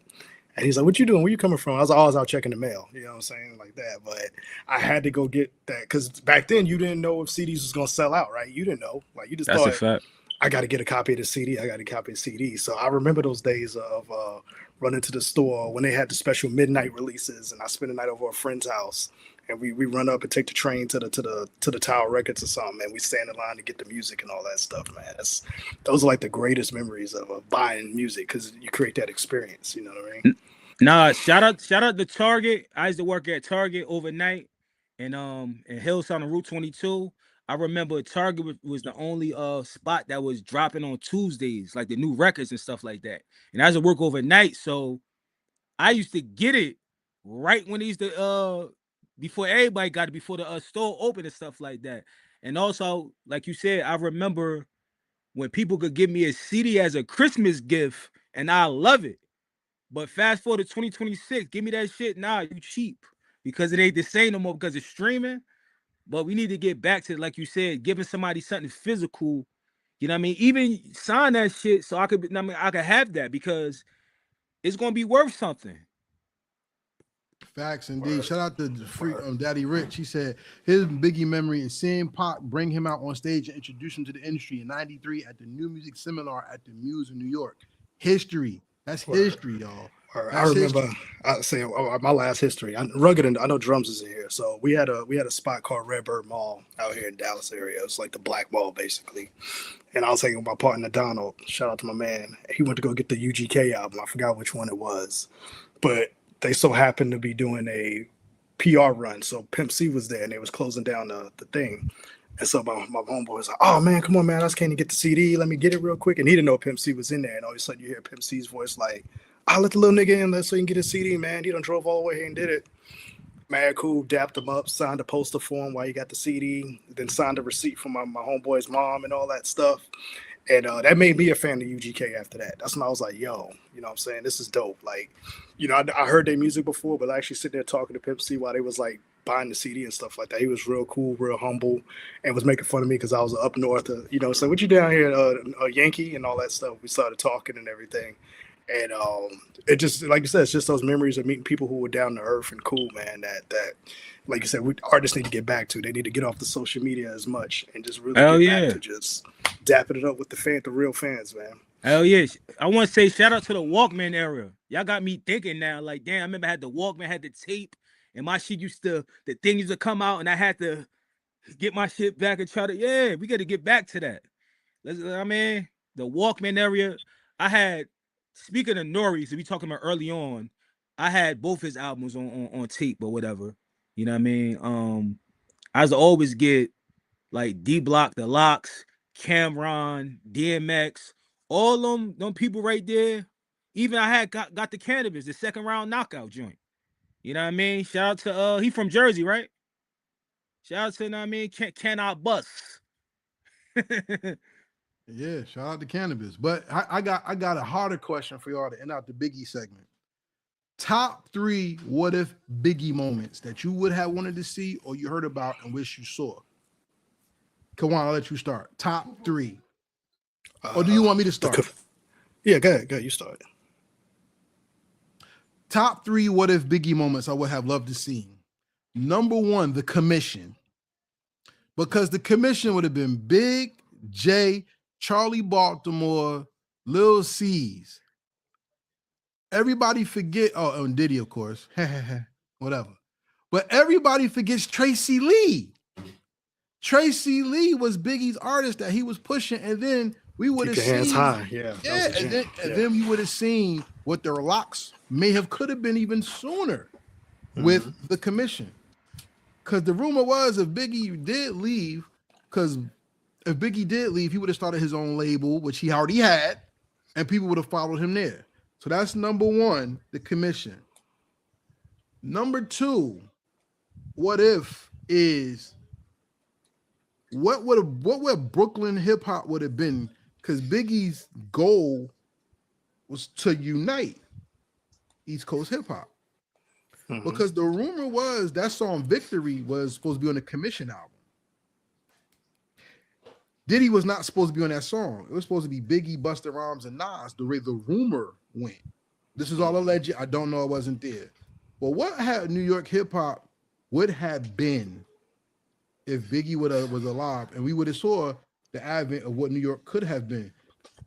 And he's like, what you doing? Where you coming from? I was always out checking the mail, you know what I'm saying? Like that. But I had to go get that because back then you didn't know if CDs was going to sell out, right? You didn't know. Like you just That's thought, a fact. I got to get a copy of the CD. I got to copy the CD. So I remember those days of running to the store when they had the special midnight releases, and I spent the night over a friend's house, and we run up and take the train to the Tower Records or something, and we stand in line to get the music and all that stuff, man. Those are like the greatest memories of buying music because you create that experience. You know what I mean? Nah, shout out to Target. I used to work at Target overnight in Hillside on Route 22. I remember Target was the only spot that was dropping on Tuesdays, like the new records and stuff like that. And I used to work overnight, so I used to get it right when they used to before everybody got it, before the store opened and stuff like that. And also, like you said, I remember when people could give me a CD as a Christmas gift, and I love it. But fast forward to 2026, give me that shit. Nah, you cheap because it ain't the same no more because it's streaming. But we need to get back to, like you said, giving somebody something physical. You know what I mean? Even sign that shit so I could, I mean, I could have that because it's gonna be worth something. Facts indeed. Shout out to free Daddy Rich. He said his Biggie memory is seeing Pac bring him out on stage and introduce him to the industry in '93 at the New Music Seminar at the Muse in New York. History. That's history, y'all. I remember saying my last history. Rugged, and I know Drums is in here. So we had a spot called Redbird Mall out here in Dallas area. It's like the Black Mall basically. And I was hanging with my partner Donald. Shout out to my man. He went to go get the UGK album. I forgot which one it was, but they so happened to be doing a PR run. So Pimp C was there, and they was closing down the thing. And so my homeboy was like, "Oh man, come on, man! I just can't get the CD. Let me get it real quick." And he didn't know Pimp C was in there. And all of a sudden, you hear Pimp C's voice like, "I'll let the little nigga in there so he can get his CD, man. He done drove all the way here and did it." Mad cool, dapped him up, signed a poster for him while he got the CD, then signed a receipt from my homeboy's mom and all that stuff. And that made me a fan of UGK after that. That's when I was like, yo, you know what I'm saying? This is dope. Like, you know, I heard their music before, but actually sitting there talking to Pimp C while they was like buying the CD and stuff like that. He was real cool, real humble, and was making fun of me because I was up north. You know, so what you down here, a Yankee and all that stuff. We started talking and everything. And it just, like you said, it's just those memories of meeting people who were down to earth and cool, man. That like you said, artists need to get back to. They need to get off the social media as much and just really get back to just dapping it up with the real fans, man. Hell yeah. I want to say shout out to the Walkman era. Y'all got me thinking now, like, damn, I remember I had the Walkman, had the tape, and my shit the thing used to come out, and I had to get my shit back and try to, we got to get back to that. I mean, the Walkman area, I had, speaking of Nori, so we talking about early on, I had both his albums on tape or whatever. You know what I mean? I was always get like D Block, The Locks, Cameron, DMX, all them people right there. Even I had got the Cannabis, the second round knockout joint. You know what I mean? Shout out to he from Jersey, right? Shout out to, you know what I mean, can I bust? Yeah, shout out to Cannabis. But I got a harder question for y'all to end out the Biggie segment. Top 3 what if Biggie moments that you would have wanted to see or you heard about and wish you saw. Kawon, I'll let you start. Top 3. Or do you want me to start? Yeah, go ahead. You start. Top 3 what if Biggie moments I would have loved to see. Number 1, the Commission. Because the Commission would have been Big, Jay, Charlie Baltimore, Lil C's. Everybody forget, and Diddy, of course. Whatever. But everybody forgets Tracy Lee. Tracy Lee was Biggie's artist that he was pushing, and then we would have seen hands high. And then we would have seen what their locks could have been even sooner with the Commission. Because the rumor was if Biggie did leave, he would have started his own label, which he already had, and people would have followed him there. So that's number 1, the Commission. Number 2, what if is what would Brooklyn hip hop would have been? Because Biggie's goal was to unite East Coast hip hop. Because the rumor was that song Victory was supposed to be on the Commission album. Diddy was not supposed to be on that song. It was supposed to be Biggie, Busta Rhymes, and Nas, the way the rumor went. This is all alleged. I don't know. I wasn't there. But what had New York hip hop would have been if Biggie was alive, and we would have saw the advent of what New York could have been?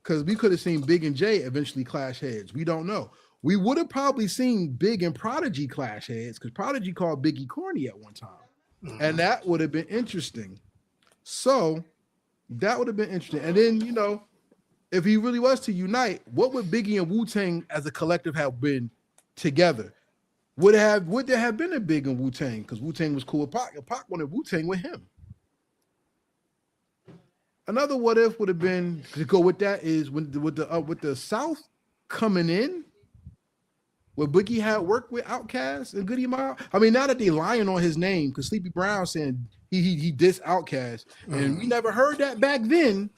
Because we could have seen Big and Jay eventually clash heads. We don't know. We would have probably seen Big and Prodigy clash heads because Prodigy called Biggie corny at one time. And that would have been interesting. So that would have been interesting. And then, you know, if he really was to unite, what would Biggie and Wu-Tang as a collective have been together? Would there have been a Big and Wu-Tang? Because Wu-Tang was cool with Pac, and Pac wanted Wu-Tang with him. Another what if would have been to go with that is with the South coming in, where Biggie had worked with Outkast and Goody Mob. I mean, now that they lying on his name, because Sleepy Brown saying he dissed Outkast, and we never heard that back then.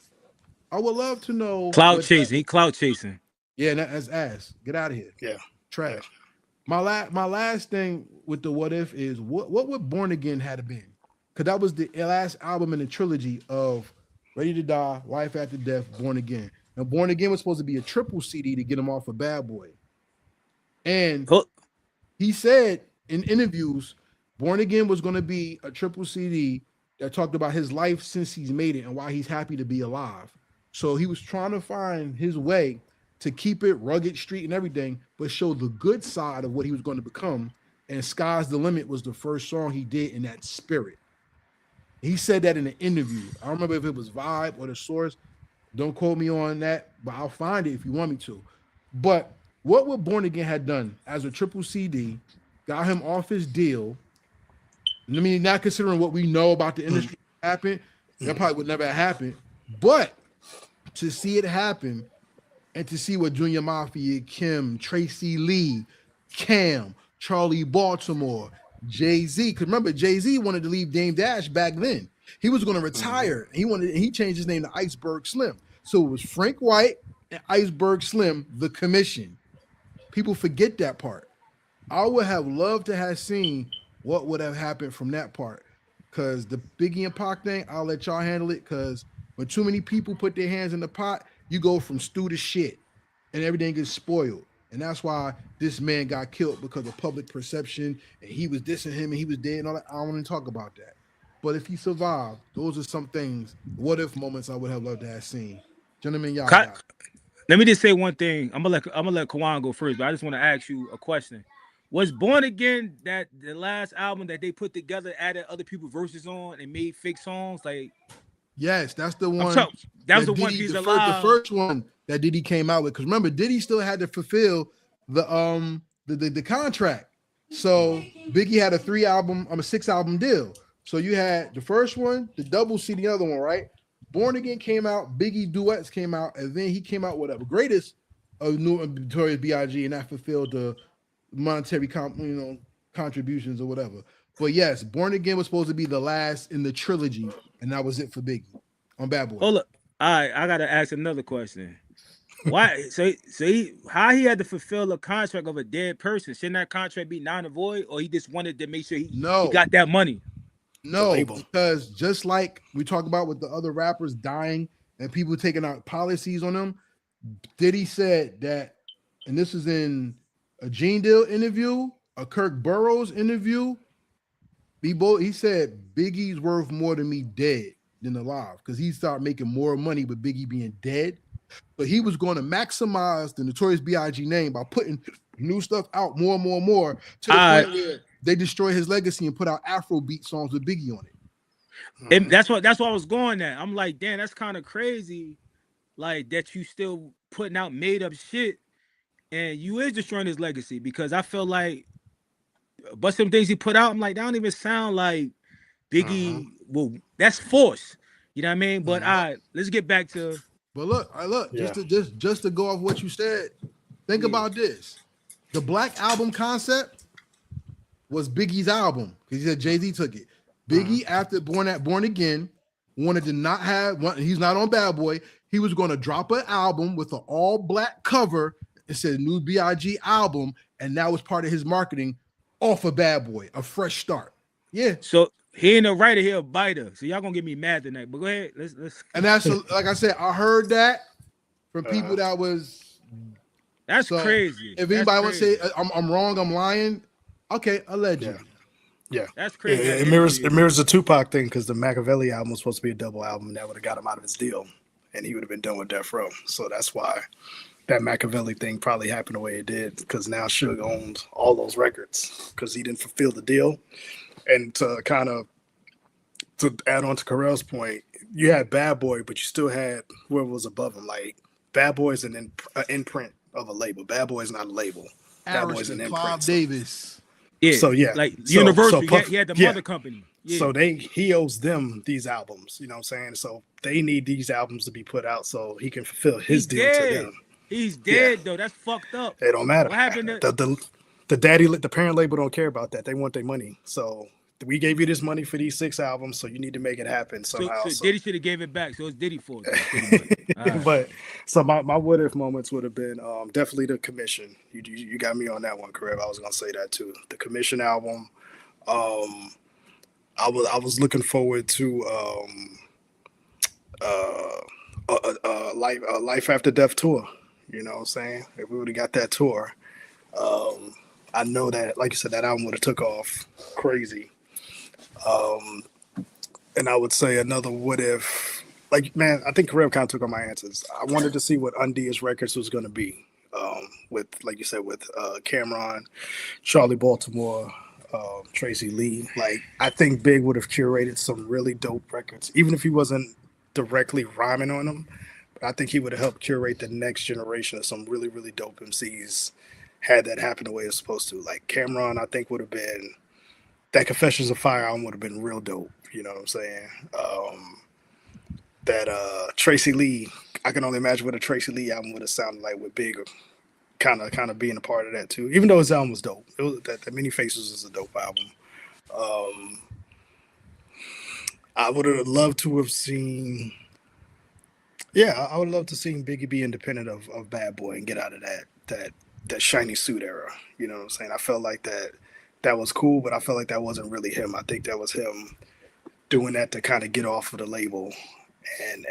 I would love to know. Clout chasing. He clout chasing. Yeah, that's ass. Get out of here. Yeah. Trash. My last thing with the what if is what would Born Again had been? Because that was the last album in the trilogy of Ready to Die, Life After Death, Born Again. And Born Again was supposed to be a triple CD to get him off of Bad Boy. And he said in interviews, Born Again was going to be a triple CD that talked about his life since he's made it and why he's happy to be alive. So he was trying to find his way to keep it rugged, street, and everything, but show the good side of what he was going to become. And Sky's the Limit was the first song he did in that spirit. He said that in an interview. I don't remember if it was Vibe or The Source. Don't quote me on that, but I'll find it if you want me to. But what would Born Again had done as a triple CD, got him off his deal. I mean, not considering what we know about the industry happened, that probably would never have happened. But to see it happen, and to see what Junior Mafia, Kim, Tracy Lee, Cam, Charlie Baltimore, Jay-Z, because remember, Jay-Z wanted to leave Dame Dash back then. He was going to retire. He changed his name to Iceberg Slim. So it was Frank White and Iceberg Slim, the commission. People forget that part. I would have loved to have seen what would have happened from that part. Because the Biggie and Pac thing, I'll let y'all handle it, because when too many people put their hands in the pot, you go from stew to shit, and everything gets spoiled. And that's why this man got killed, because of public perception, and he was dissing him, and he was dead, and all that. I don't want to talk about that. But if he survived, those are some things, what if moments I would have loved to have seen. Gentlemen, y'all got it. Let me just say one thing. I'm gonna let Kawon go first, but I just want to ask you a question. Was Born Again that the last album that they put together, added other people's verses on and made fake songs? Like, yes, that's the one. That was the one Diddy, piece the alive. first one that Diddy came out with. Because remember, Diddy still had to fulfill the contract. So Biggie had a 6-album deal. So you had the first one, the double C, the other one, right? Born Again came out, Biggie duets came out, and then he came out with the greatest of new Notorious B.I.G, and that fulfilled the monetary contributions or whatever. But yes, Born Again was supposed to be the last in the trilogy, and that was it for Biggie on Bad Boy. Hold up. All right, I gotta ask another question. Why? How he had to fulfill a contract of a dead person? Shouldn't that contract be non and void, or he just wanted to make sure he got that money? No, because just like we talk about with the other rappers dying and people taking out policies on them, Diddy said that, and this is in a Gene Deal interview, a Kirk Burroughs interview. He said Biggie's worth more to me dead than alive, because he started making more money with Biggie being dead. But he was going to maximize the Notorious B.I.G name by putting new stuff out more and more and more, to the point where they destroy his legacy and put out Afrobeat songs with Biggie on it. And that's what I was going at. I'm like, damn, that's kind of crazy. Like, that you still putting out made up shit, and you is destroying his legacy, because I feel like, but some things he put out, I'm like, that don't even sound like Biggie. Well, that's forced. You know what I mean? But let's get back to. But look, just to go off what you said, think about this. The Black Album concept was Biggie's album, because he said Jay-Z took it. Biggie, after Born Again, wanted to not have one. He's not on Bad Boy. He was going to drop an album with an all-black cover and said new B.I.G album, and that was part of his marketing off of Bad Boy, a fresh start. Yeah. So he ain't a writer, he a biter. So y'all gonna get me mad tonight. But go ahead. Let's. And that's like I said, I heard that from people that was. That's crazy. If anybody wants to say I'm wrong, I'm lying. Okay, allegedly. Yeah, that's crazy. It mirrors the Tupac thing, because the Machiavelli album was supposed to be a double album, and that would have got him out of his deal, and he would have been done with Death Row. So that's why that Machiavelli thing probably happened the way it did, because now Suge owned all those records because he didn't fulfill the deal. And to add on to Karel's point, you had Bad Boy, but you still had whoever was above him. Like, Bad Boy is an imprint of a label. Bad Boy is not a label. Bad Boy is an imprint. Clive Davis. Yeah. So like Universal, he had the mother company. Yeah. So he owes them these albums. You know what I'm saying? So they need these albums to be put out so he can fulfill his deal to them. He's dead though. That's fucked up. It don't matter. What happened? The parent label don't care about that. They want their money. So we gave you this money for these 6 albums, so you need to make it happen So somehow. so So, Diddy should have gave it back. So it's Diddy fault, then, pretty much. All right. but so my what if moments would have been definitely the commission. You got me on that one, Karev. I was gonna say that too. The commission album. Um, I was looking forward to life after death tour. You know what I'm saying? If we would have got that tour, um, I know that, like you said, that album would have took off crazy. Um, and I would say another what if, like, man, I think Karev kind of took on my answers. I wanted to see what Undia's records was going to be. With, like you said, with Cameron, Charlie Baltimore, Tracy Lee. Like, I think Big would have curated some really dope records, even if he wasn't directly rhyming on them. But I think he would have helped curate the next generation of some really, really dope MCs had that happen the way it's supposed to. Like, Cameron, I think would have been, that Confessions of Fire album would have been real dope. You know what I'm saying? That Tracy Lee, I can only imagine what a Tracy Lee album would have sounded like with Big kind of being a part of that too. Even though his album was dope, it was, that Many Faces is a dope album. Um, I would have loved to have seen. Yeah, I would love to see Biggie be independent of Bad Boy and get out of that shiny suit era. You know what I'm saying? I felt like that was cool, but I felt like that wasn't really him. I think that was him doing that to kind of get off of the label. And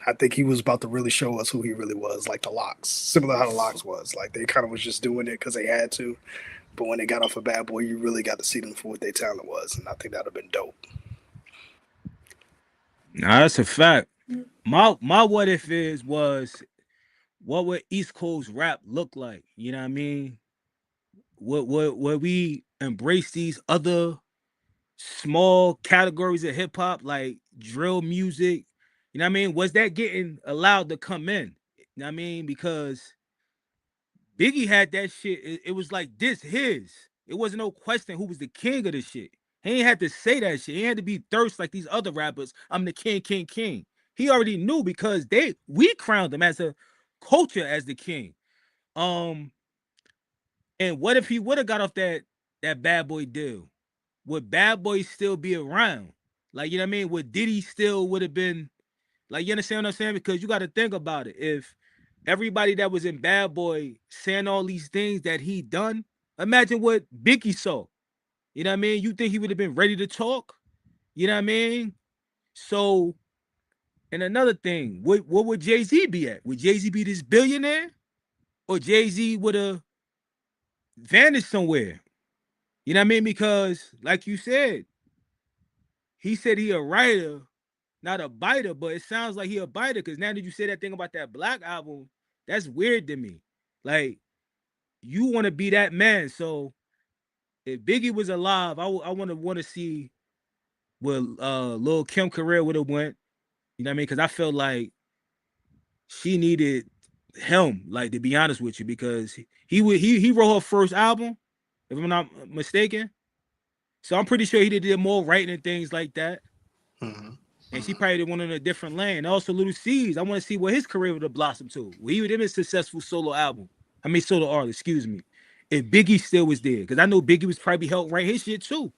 I think he was about to really show us who he really was, like the Locks. Similar to how the Locks was. Like, they kind of was just doing it because they had to. But when they got off of Bad Boy, you really got to see them for what their talent was. And I think that would have been dope. Nah, that's a fact. My what if was what would East Coast rap look like? You know what I mean? Would we embrace these other small categories of hip hop like drill music? You know what I mean? Was that getting allowed to come in? You know what I mean? Because Biggie had that shit. It was like this his. It wasn't no question who was the king of the shit. He ain't had to say that shit. He had to be thirst like these other rappers. I'm the king, king, king. He already knew because we crowned him as a culture as the king. Um, and what if he would have got off that Bad Boy deal? Would Bad Boy still be around? Like, you know what I mean? Would Diddy still would have been like, you understand what I'm saying? Because you got to think about it. If everybody that was in Bad Boy saying all these things that he done, imagine what Biggie saw. You know what I mean? You think he would have been ready to talk? You know what I mean? So, and another thing, what would Jay-Z be at? Would Jay-Z be this billionaire? Or Jay-Z would have vanished somewhere? You know what I mean? Because, like you said, he said he a writer, not a biter, but it sounds like he a biter because now that you say that thing about that Black album, that's weird to me. Like, you want to be that man. So if Biggie was alive, I want to see where Lil Kim career would have went. You know what I mean? Because I felt like she needed him, like, to be honest with you, because he wrote her first album, if I'm not mistaken. So I'm pretty sure he did more writing and things like that. Mm-hmm. And she probably went in a different lane. And also Little C's, I want to see what his career would have blossomed to. Well, he would have been a successful solo album. I mean solo artist, excuse me. If Biggie still was there. Because I know Biggie was probably helped write his shit too.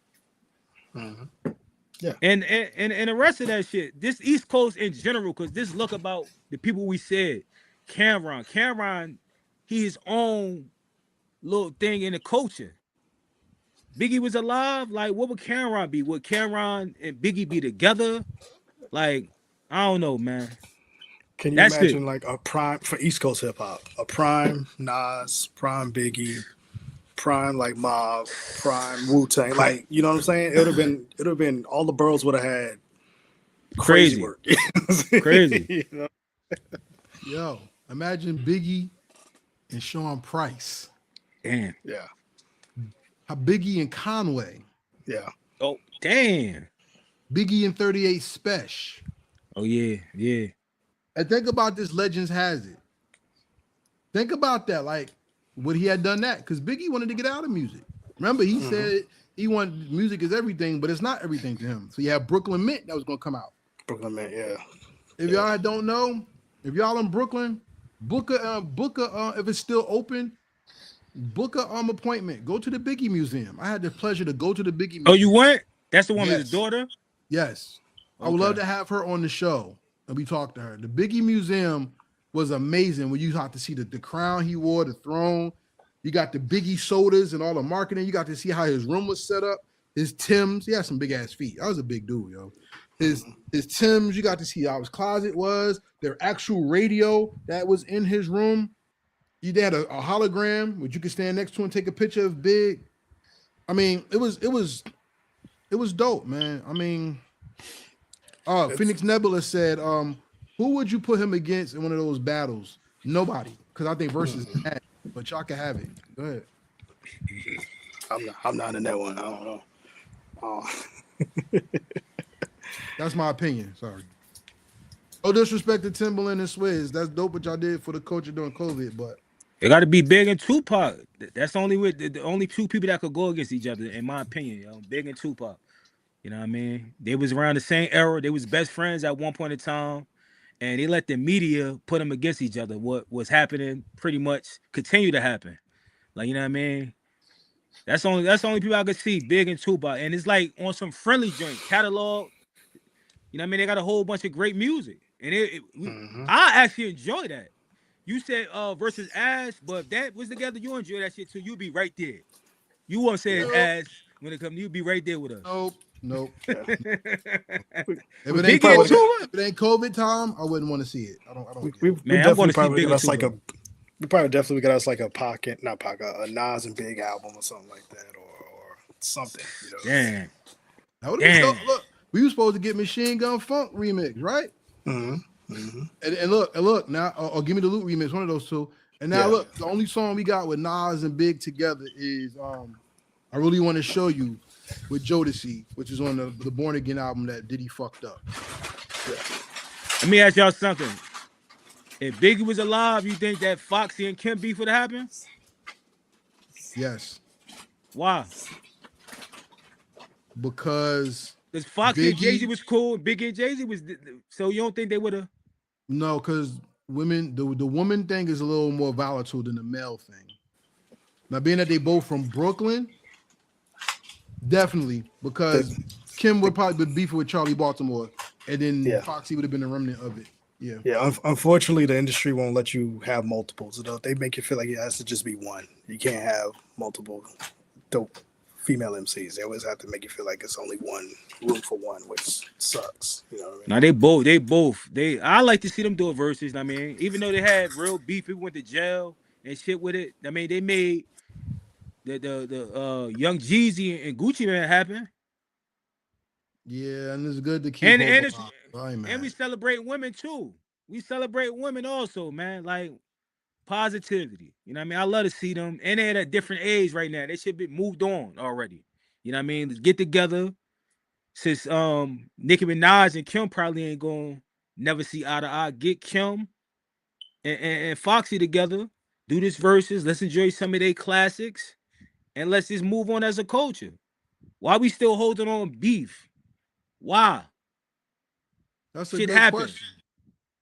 Mm-hmm. Yeah. And the rest of that shit, this East Coast in general, because this look about the people we said, Cameron, he his own little thing in the culture. Biggie was alive, like what would Cameron be? Would Cameron and Biggie be together? Like, I don't know, man. Can you That's imagine it. like a prime for East Coast hip hop? A prime Nas, prime Biggie, prime like Mob, prime Wu Tang. Like, you know what I'm saying? It would have been all the boroughs would have had crazy Crazy. work. Crazy. You know? Yo, imagine Biggie and Sean Price. Damn. Yeah. How Biggie and Conway. Yeah. Oh, damn. Biggie and 38 Special. Oh, yeah, yeah. And think about this, Legends Has It. Think about that, like what he had done that, because Biggie wanted to get out of music. Remember, he said he wanted music is everything, but it's not everything to him. So you have Brooklyn Mint that was gonna come out. Brooklyn Man, yeah. If y'all don't know, if y'all in Brooklyn, book a if it's still open, book a appointment. Go to the Biggie Museum. I had the pleasure to go to the Biggie Museum. Oh, you went? That's the one with his Yes. daughter. Yes. I would Okay. love to have her on the show and we talk to her. The Biggie Museum was amazing when you got to see the crown he wore, the throne. You got the Biggie sodas and all the marketing. You got to see how his room was set up. His Timbs, he had some big ass feet. I was a big dude, yo. His Timbs, you got to see how his closet was. Their actual radio that was in his room. They had a hologram which you could stand next to and take a picture of Big. I mean, it was dope, man. I mean, Phoenix Nebula said, who would you put him against in one of those battles? Nobody, because I think versus bad, but y'all can have it. Go ahead. I'm not in that one. I don't know. That's my opinion. Sorry. No disrespect to Timberland and Swizz. That's dope what y'all did for the culture during COVID, but It got to be Big and Tupac. That's the only two people that could go against each other, in my opinion. Yo, Big and Tupac. You know what I mean? They was around the same era. They was best friends at one point in time, and they let the media put them against each other. What was happening pretty much continue to happen. Like, you know what I mean? That's the only people I could see, Big and Tupac. And it's like on some friendly joint catalog. You know what I mean? They got a whole bunch of great music. And I actually enjoy that. You said versus Ash, but if that was together, you enjoy that shit too. You'd be right there. You won't say it's Ash when it comes, you'd be right there with us. Nope. Yeah. If it ain't COVID time, I wouldn't want to see it. I don't we Man, I'm going to see probably Big get us and like Tupac. we probably definitely get us like a a Nas and Big album or something like that, or something. You know? Damn. That would be dope. Look, we were supposed to get Machine Gun Funk remix, right? And look now, or Give Me the Loot remix, one of those two. And now look, the only song we got with Nas and Big together is I Really Want to Show You with Jodeci, which is on the Born Again album that Diddy fucked up. Let me ask y'all something. If Biggie was alive, you think that Foxy and Kim beef would happen? Yes. Why? Because Foxy and Jay-Z was cool, Biggie and Jay-Z was, so you don't think they would have? No, because women, the woman thing is a little more volatile than the male thing. Now, being that they both from Brooklyn, definitely, because Kim would probably be beefing with Charlie Baltimore, and then Foxy would have been a remnant of it. Yeah. Unfortunately, the industry won't let you have multiples. They make it feel like it has to just be one. You can't have multiple dope female MCs. They always have to make it feel like it's only one room for one, which sucks. You know what I mean? Now I like to see them do a verses. I mean, even though they had real beef, people went to jail and shit with it. I mean, they made the Young Jeezy and Gucci Man happen. Yeah, and it's good to keep and we celebrate women too. We celebrate women also, man. Like positivity. You know what I mean? I love to see them. And they're at a different age right now. They should be moved on already. You know what I mean? Let's get together. Since Nicki Minaj and Kim probably ain't gonna never see eye to eye. Get Kim and Foxy together. Do this verses. Let's enjoy some of their classics. And let's just move on as a culture. Why we still holding on beef? Why? That's a good question.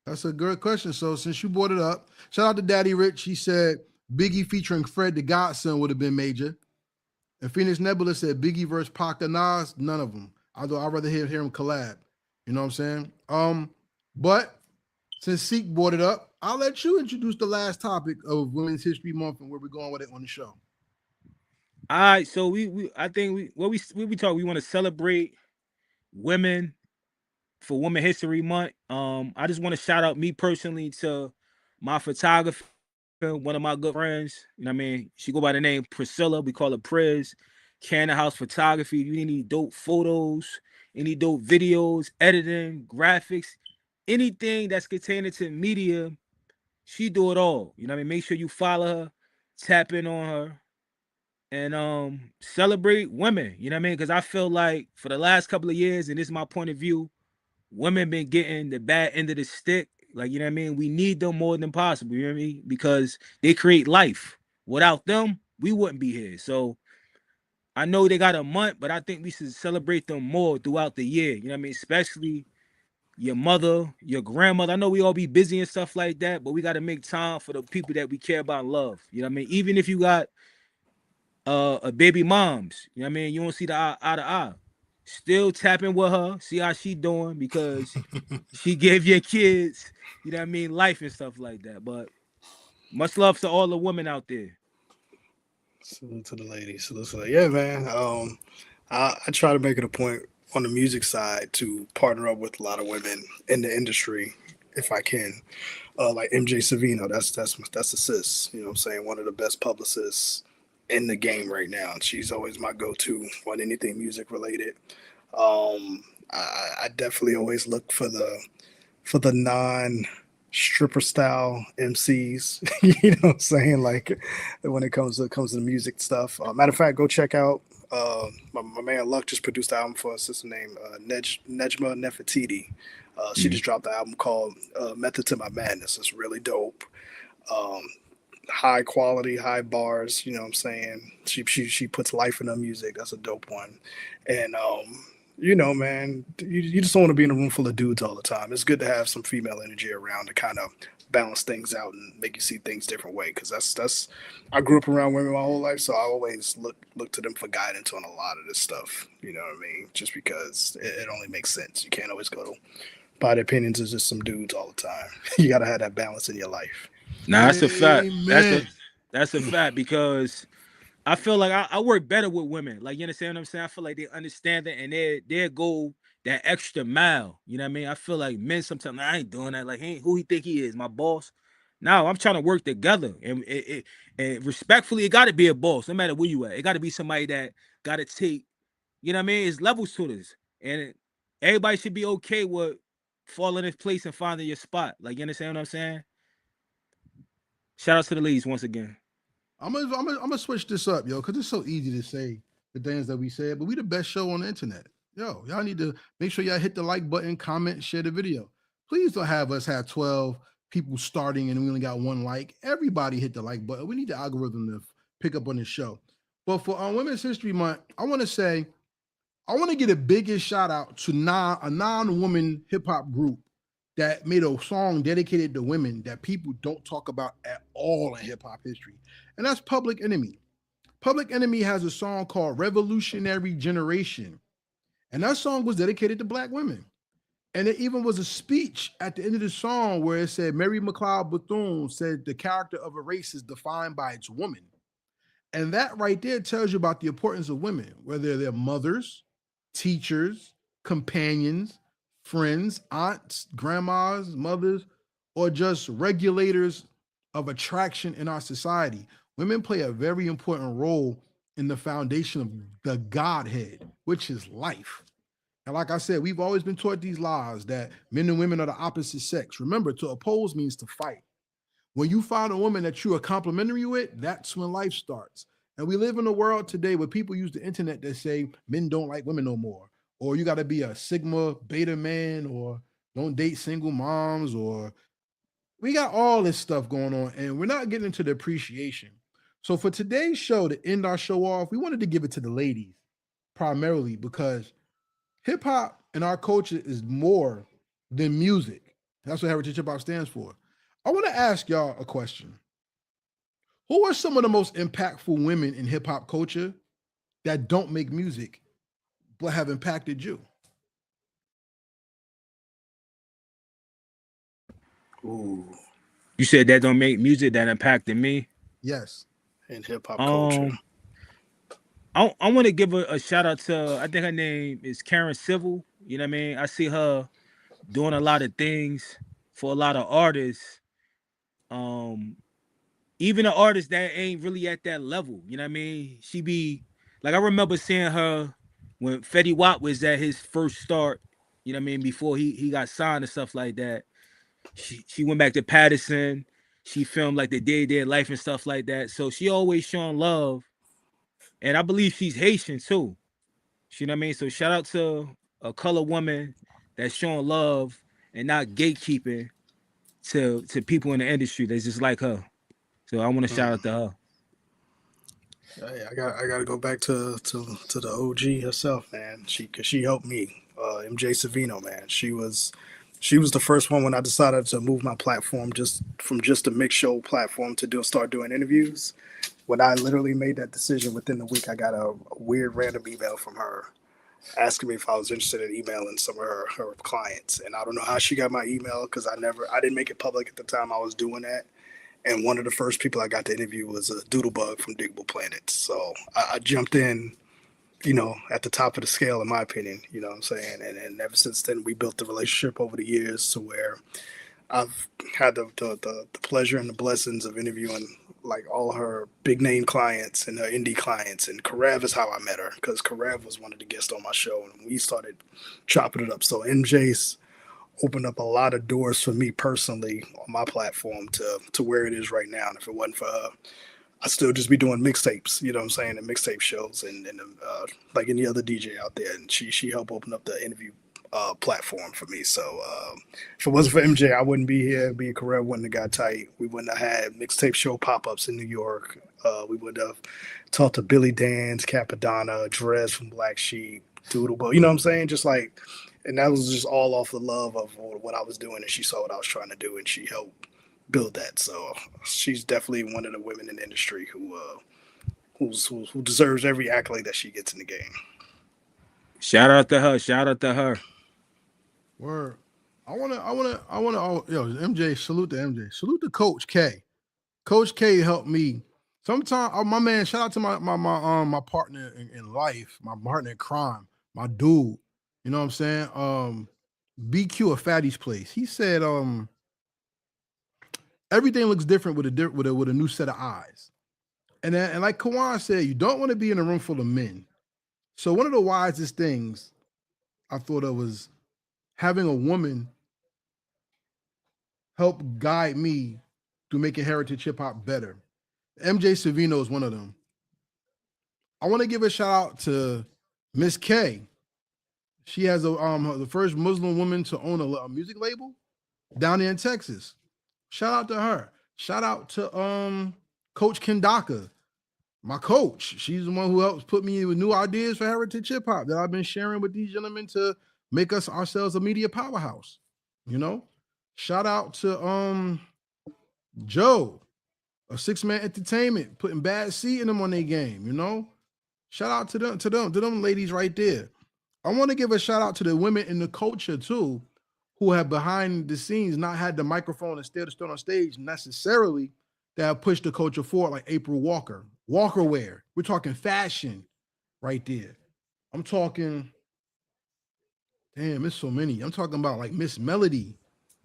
That's a good question. So since you brought it up, shout out to Daddy Rich. He said Biggie featuring Fred the Godson would have been major. And Phoenix Nebula said Biggie versus Pac and Nas, none of them. Although I'd rather hear him collab. You know what I'm saying? But since Seek brought it up, I'll let you introduce the last topic of Women's History Month and where we're going with it on the show. All right, so I think we talk. We want to celebrate women for Women History Month. I just want to shout out me personally to my photographer, one of my good friends. You know what I mean? She go by the name Priscilla. We call her Priz. Cannon House Photography. You need any dope photos, any dope videos, editing, graphics, anything that's containing to media. She do it all. You know what I mean? Make sure you follow her, tap in on her, and celebrate women. You know what I mean? Because I feel like for the last couple of years, and this is my point of view, women been getting the bad end of the stick. Like, you know what I mean? We need them more than possible, you know what I mean? Because they create life. Without them, we wouldn't be here. So I know they got a month, but I think we should celebrate them more throughout the year. You know what I mean? Especially your mother, your grandmother. I know we all be busy and stuff like that, but we got to make time for the people that we care about and love. You know what I mean? Even if you got a baby moms, you know what I mean? You don't see the eye to eye. Still tapping with her, see how she doing because she gave your kids, you know what I mean, life and stuff like that. But much love to all the women out there. Salute to the ladies. Salute to the, yeah, man. I try to make it a point on the music side to partner up with a lot of women in the industry if I can. Like MJ Savino, that's a sis. You know what I'm saying? One of the best publicists in the game right now. She's always my go-to on anything music related. I definitely always look for the non stripper style MCs. You know what I'm saying? Like when it comes to the music stuff. Matter of fact, go check out my man Luck just produced the album for a sister named Nejma Nefertiti. She Mm. just dropped the album called Method to My Madness. It's really dope. Um, High quality, high bars. You know what I'm saying? She puts life in her music. That's a dope one. And you know, man, you just don't want to be in a room full of dudes all the time. It's good to have some female energy around to kind of balance things out and make you see things different way. Because that's I grew up around women my whole life, so I always look to them for guidance on a lot of this stuff. You know what I mean? Just because it only makes sense. You can't always go by the opinions of just some dudes all the time. You got to have that balance in your life. Nah, that's a fact. Amen. That's a fact because I feel like I work better with women. Like you understand what I'm saying? I feel like they understand it and they go that extra mile. You know what I mean? I feel like men sometimes I ain't doing that. Like who he think he is, my boss? No, I'm trying to work together and respectfully, it got to be a boss, no matter where you at. It got to be somebody that got to take. You know what I mean? It's levels to this, and everybody should be okay with falling in place and finding your spot. Like you understand what I'm saying? Shout out to the ladies once again. I'm gonna switch this up, yo, because it's so easy to say the things that we said, but we the best show on the internet. Yo, y'all need to make sure y'all hit the like button, comment, share the video. Please don't have us have 12 people starting and we only got one like. Everybody hit the like button. We need the algorithm to pick up on the show. But for Women's History Month, I want to say I want to get a biggest shout out to a non-woman hip hop group that made a song dedicated to women that people don't talk about at all in hip hop history. And that's Public Enemy. Public Enemy has a song called Revolutionary Generation. And that song was dedicated to black women. And it even was a speech at the end of the song where it said, Mary McLeod Bethune said the character of a race is defined by its woman. And that right there tells you about the importance of women, whether they're mothers, teachers, companions, friends, aunts, grandmas, mothers, or just regulators of attraction in our society. Women play a very important role in the foundation of the Godhead, which is life. And like I said, we've always been taught these lies that men and women are the opposite sex. Remember, to oppose means to fight. When you find a woman that you are complimentary with, that's when life starts. And we live in a world today where people use the internet to say men don't like women no more, or you got to be a Sigma beta man, or don't date single moms, or we got all this stuff going on, and we're not getting into the appreciation. So for today's show, to end our show off, we wanted to give it to the ladies primarily because hip hop and our culture is more than music. That's what Heritage Hip Hop stands for. I want to ask y'all a question. Who are some of the most impactful women in hip hop culture that don't make music but have impacted you? Ooh, You said that don't make music that impacted me. Yes. in hip hop culture. Um, I want to give a shout out to I think her name is Karen Civil. You know what I mean? I see her doing a lot of things for a lot of artists. Um, Even an artist that ain't really at that level. You know what I mean? She be like I remember seeing her when Fetty Wap was at his first start. You know what I mean? Before he got signed and stuff like that. She went back to Patterson. She filmed like the day-to-day life and stuff like that. So she always showing love. And I believe she's Haitian too. You know what I mean? So shout out to a color woman that's showing love and not gatekeeping to people in the industry that's just like her. So I want to shout Mm. out to her. Hey, I got to go back to the OG herself, man. Cause she helped me. MJ Savino, man. She was the first one when I decided to move my platform just a mix show platform to start doing interviews. When I literally made that decision within the week, I got a weird random email from her. asking me if I was interested in emailing some of her clients. And I don't know how she got my email because I didn't make it public at the time I was doing that. And one of the first people I got to interview was a Doodlebug from Diggable Planets. So I jumped in, at the top of the scale, in my opinion, you know what I'm saying? And ever since then, we built the relationship over the years to where I've had the pleasure and the blessings of interviewing like all her big name clients and her indie clients. And Karev is how I met her because Karev was one of the guests on my show and we started chopping it up. So MJ's opened up a lot of doors for me personally on my platform to where it is right now. And if it wasn't for her, I still just be doing mixtapes, you know what I'm saying, and mixtape shows and like any other DJ out there. And she helped open up the interview platform for me. So if it wasn't for MJ, I wouldn't be here. Me and Karev wouldn't have got tight. We wouldn't have had mixtape show pop-ups in New York. We would have talked to Billy Danz, Capadonna, Drez from Black Sheep, Doodlebug, you know what I'm saying? Just like, and that was just all off the love of what I was doing, and she saw what I was trying to do, and she helped build that. So she's definitely one of the women in the industry who deserves every accolade that she gets in the game. Shout out to her. Shout out to her. Word. I wanna, MJ, salute to MJ. Salute to Coach K. Coach K helped me. Sometimes, my man, shout out to my partner in life, my partner in crime, my dude. You know what I'm saying? BQ at Fatty's place. He said, everything looks different with a new set of eyes. And like Kawon said, you don't want to be in a room full of men. So one of the wisest things I thought of was having a woman help guide me through making heritage hip hop better. MJ Savino is one of them. I want to give a shout out to Miss K. She has the first Muslim woman to own a music label down there in Texas. Shout out to her. Shout out to Coach Kendaka, my coach. She's the one who helps put me with new ideas for heritage hip hop that I've been sharing with these gentlemen to make ourselves a media powerhouse. You know, shout out to Joe, a 6-man entertainment, putting Bad Seed in them on their game. You know, shout out to them ladies right there. I want to give a shout out to the women in the culture too, who have behind the scenes not had the microphone and stood on stage necessarily that have pushed the culture forward, like April Walker, Walker Wear. We're talking fashion right there. I'm talking, damn, it's so many. I'm talking about like Miss Melody,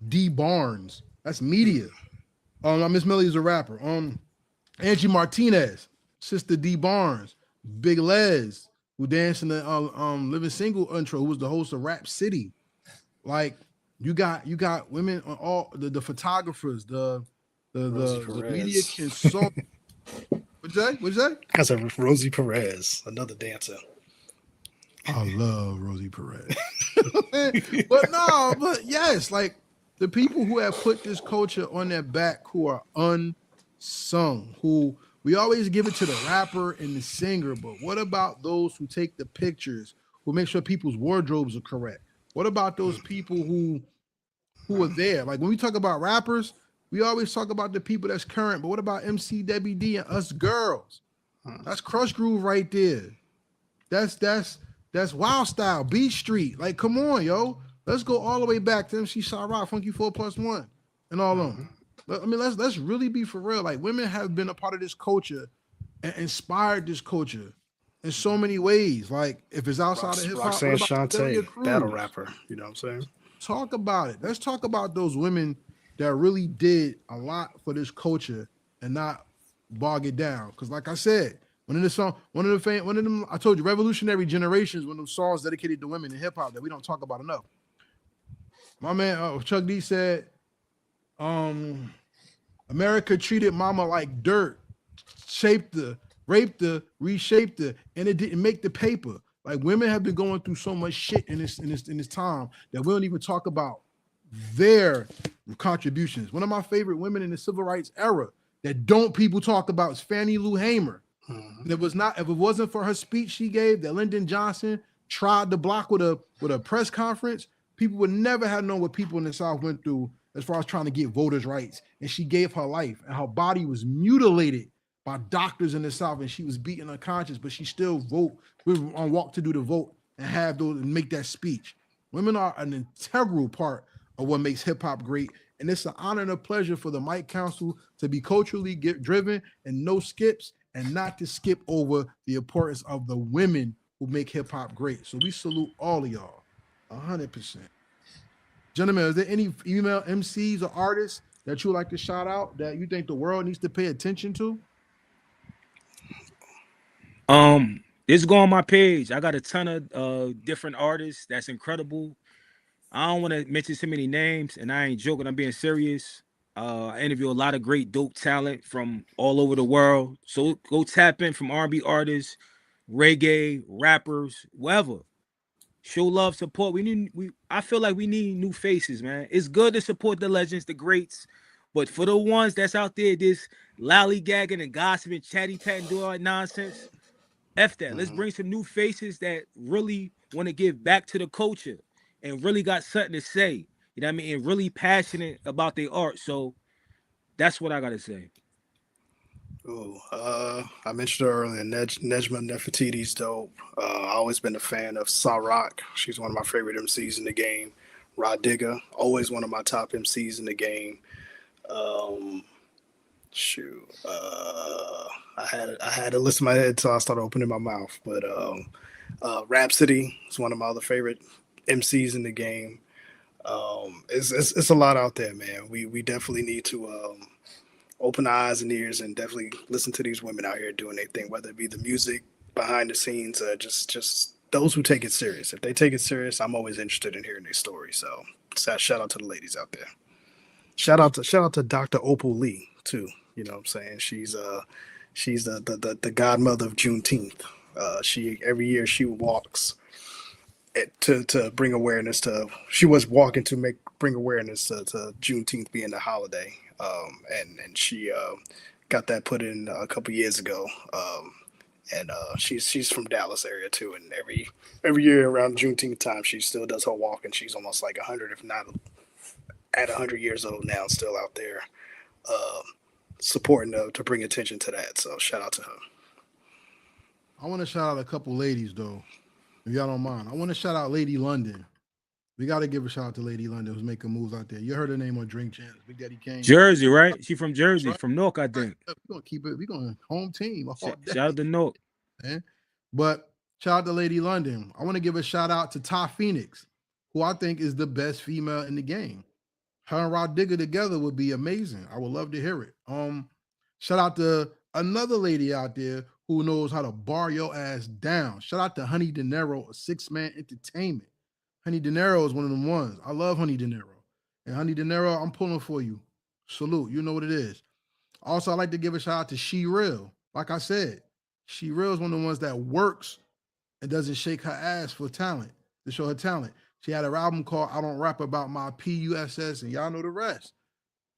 D Barnes. That's media. Miss Melody is a rapper. Angie Martinez, Sister D Barnes, Big Les, who danced in the Living Single intro, who was the host of Rap City. Like, you got women on all the photographers, the media consultants. What'd you say? That's a Rosie Perez, another dancer. I love Rosie Perez. but yes, like the people who have put this culture on their back, who are unsung, who we always give it to the rapper and the singer, but what about those who take the pictures, who make sure people's wardrobes are correct? What about those people who are there? Like when we talk about rappers, we always talk about the people that's current, but what about MC Debbie D and Us Girls? That's Crush Groove right there. That's Wild Style, Beat Street. Like, come on, yo. Let's go all the way back to MC Sha-Rock, Funky 4+1, and all of them. I mean, let's really be for real. Like, women have been a part of this culture and inspired this culture in so many ways. Like, if it's outside of hip hop, Roxanne Shante, battle rapper. You know what I'm saying? Talk about it. Let's talk about those women that really did a lot for this culture and not bog it down. Because, like I said, one of them, I told you, Revolutionary Generations, one of those songs dedicated to women in hip hop that we don't talk about enough. My man Chuck D said, America treated mama like dirt, shaped her, raped her, reshaped her, and it didn't make the paper. Like, women have been going through so much shit in this time that we don't even talk about their contributions. One of my favorite women in the civil rights era that people talk about is Fannie Lou Hamer. And if it wasn't for her speech she gave that Lyndon Johnson tried to block with a press conference, people would never have known what people in the South went through as far as trying to get voters' rights. And she gave her life, and her body was mutilated by doctors in the South, and she was beaten unconscious, but she still walked to do the vote and have those and make that speech. Women are an integral part of what makes hip hop great. And it's an honor and a pleasure for the Mike Council to be culturally driven and no skips, and not to skip over the importance of the women who make hip hop great. So we salute all of y'all, 100%. Gentlemen, is there any female MCs or artists that you like to shout out that you think the world needs to pay attention to? This go on my page. I got a ton of different artists that's incredible. I don't want to mention too many names, and I ain't joking. I'm being serious. I interview a lot of great, dope talent from all over the world. So go tap in from R&B artists, reggae, rappers, whatever. Show love, support. I feel like we need new faces, man. It's good to support the legends, the greats, but for the ones that's out there, this lollygagging and gossiping, chatty patting, doing all that nonsense. F that. Let's bring some new faces that really want to give back to the culture and really got something to say. You know what I mean? And really passionate about their art. So that's what I gotta say. I mentioned her earlier, Nejma Nefertiti's dope. I always been a fan of Sa Rock. She's one of my favorite MCs in the game. Rod Digger, always one of my top MCs in the game. Um, shoot, I had a list in my head, so I started opening my mouth. But Rhapsody is one of my other favorite MCs in the game. It's a lot out there, man. We definitely need to open our eyes and ears and definitely listen to these women out here doing their thing, whether it be the music behind the scenes, just those who take it serious. If they take it serious, I'm always interested in hearing their story. So shout out to the ladies out there. Shout out to Dr. Opal Lee too. You know what I'm saying? She's the godmother of Juneteenth. She every year she walks to bring awareness to. She was walking to bring awareness to Juneteenth being a holiday. And she got that put in a couple years ago. And she's from Dallas area too. And every year around Juneteenth time, she still does her walk, and she's almost like 100, if not at 100 years old now, still out there supporting to bring attention to that. So shout out to her. I want to shout out a couple ladies though, if y'all don't mind. I want to shout out Lady London. We got to give a shout out to Lady London, who's making moves out there. You heard her name on Drink Champs, Big Daddy Kane. Jersey, right? She from Jersey, right? From Newark, I think. We're gonna keep it. We're gonna home team. Shout out to Newark, man. But shout out to Lady London. I want to give a shout out to Ty Phoenix, who I think is the best female in the game. Her and Rod Digger together would be amazing. I would love to hear it. Shout out to another lady out there who knows how to bar your ass down. Shout out to Honey De Niro, a 6-man entertainment. Honey De Niro is one of them ones. I love Honey De Niro. And Honey De Niro, I'm pulling for you. Salute. You know what it is. Also, I'd like to give a shout out to She Real. Like I said, She Real is one of the ones that works and doesn't shake her ass for talent, to show her talent. She had an album called I Don't Rap About My PUSS, and y'all know the rest.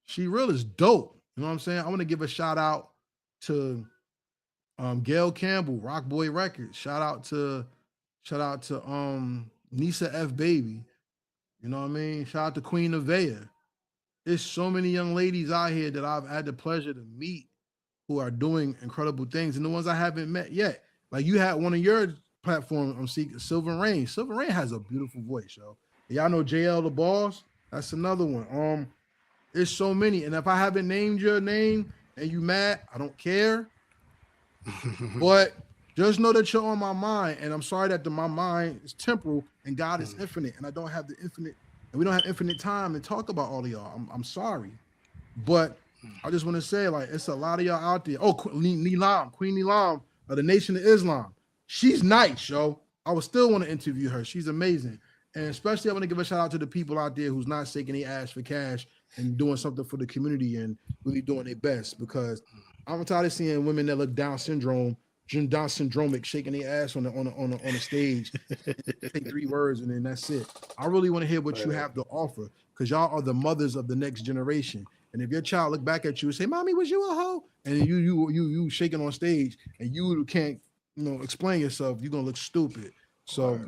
She Real is dope. You know what I'm saying? I want to give a shout out to Gail Campbell, Rock Boy Records. Shout out to Nisa F. Baby. You know what I mean? Shout out to Queen Nevaeh. There's so many young ladies out here that I've had the pleasure to meet who are doing incredible things, and the ones I haven't met yet. Like you had one of your platforms, I'm seeing Silver Rain. Silver Rain has a beautiful voice, yo. Y'all know JL the Boss? That's another one. There's so many, and if I haven't named your name and you mad, I don't care. But just know that you're on my mind, and I'm sorry that my mind is temporal and God is infinite, and I don't have the infinite, and we don't have infinite time to talk about all of y'all. I'm sorry, but I just want to say, like, it's a lot of y'all out there. Oh, Queen Nilam of the Nation of Islam. She's nice, yo. I would still want to interview her. She's amazing, and especially I want to give a shout out to the people out there who's not shaking their ass for cash and doing something for the community and really doing their best, because I'm tired of seeing women that look Down syndromic shaking their ass on the stage. Take 3 words and then that's it. I really want to hear what you have to offer, because y'all are the mothers of the next generation. And if your child look back at you and say, "Mommy, was you a hoe?" and you shaking on stage and you can't explain yourself, you're gonna look stupid. So,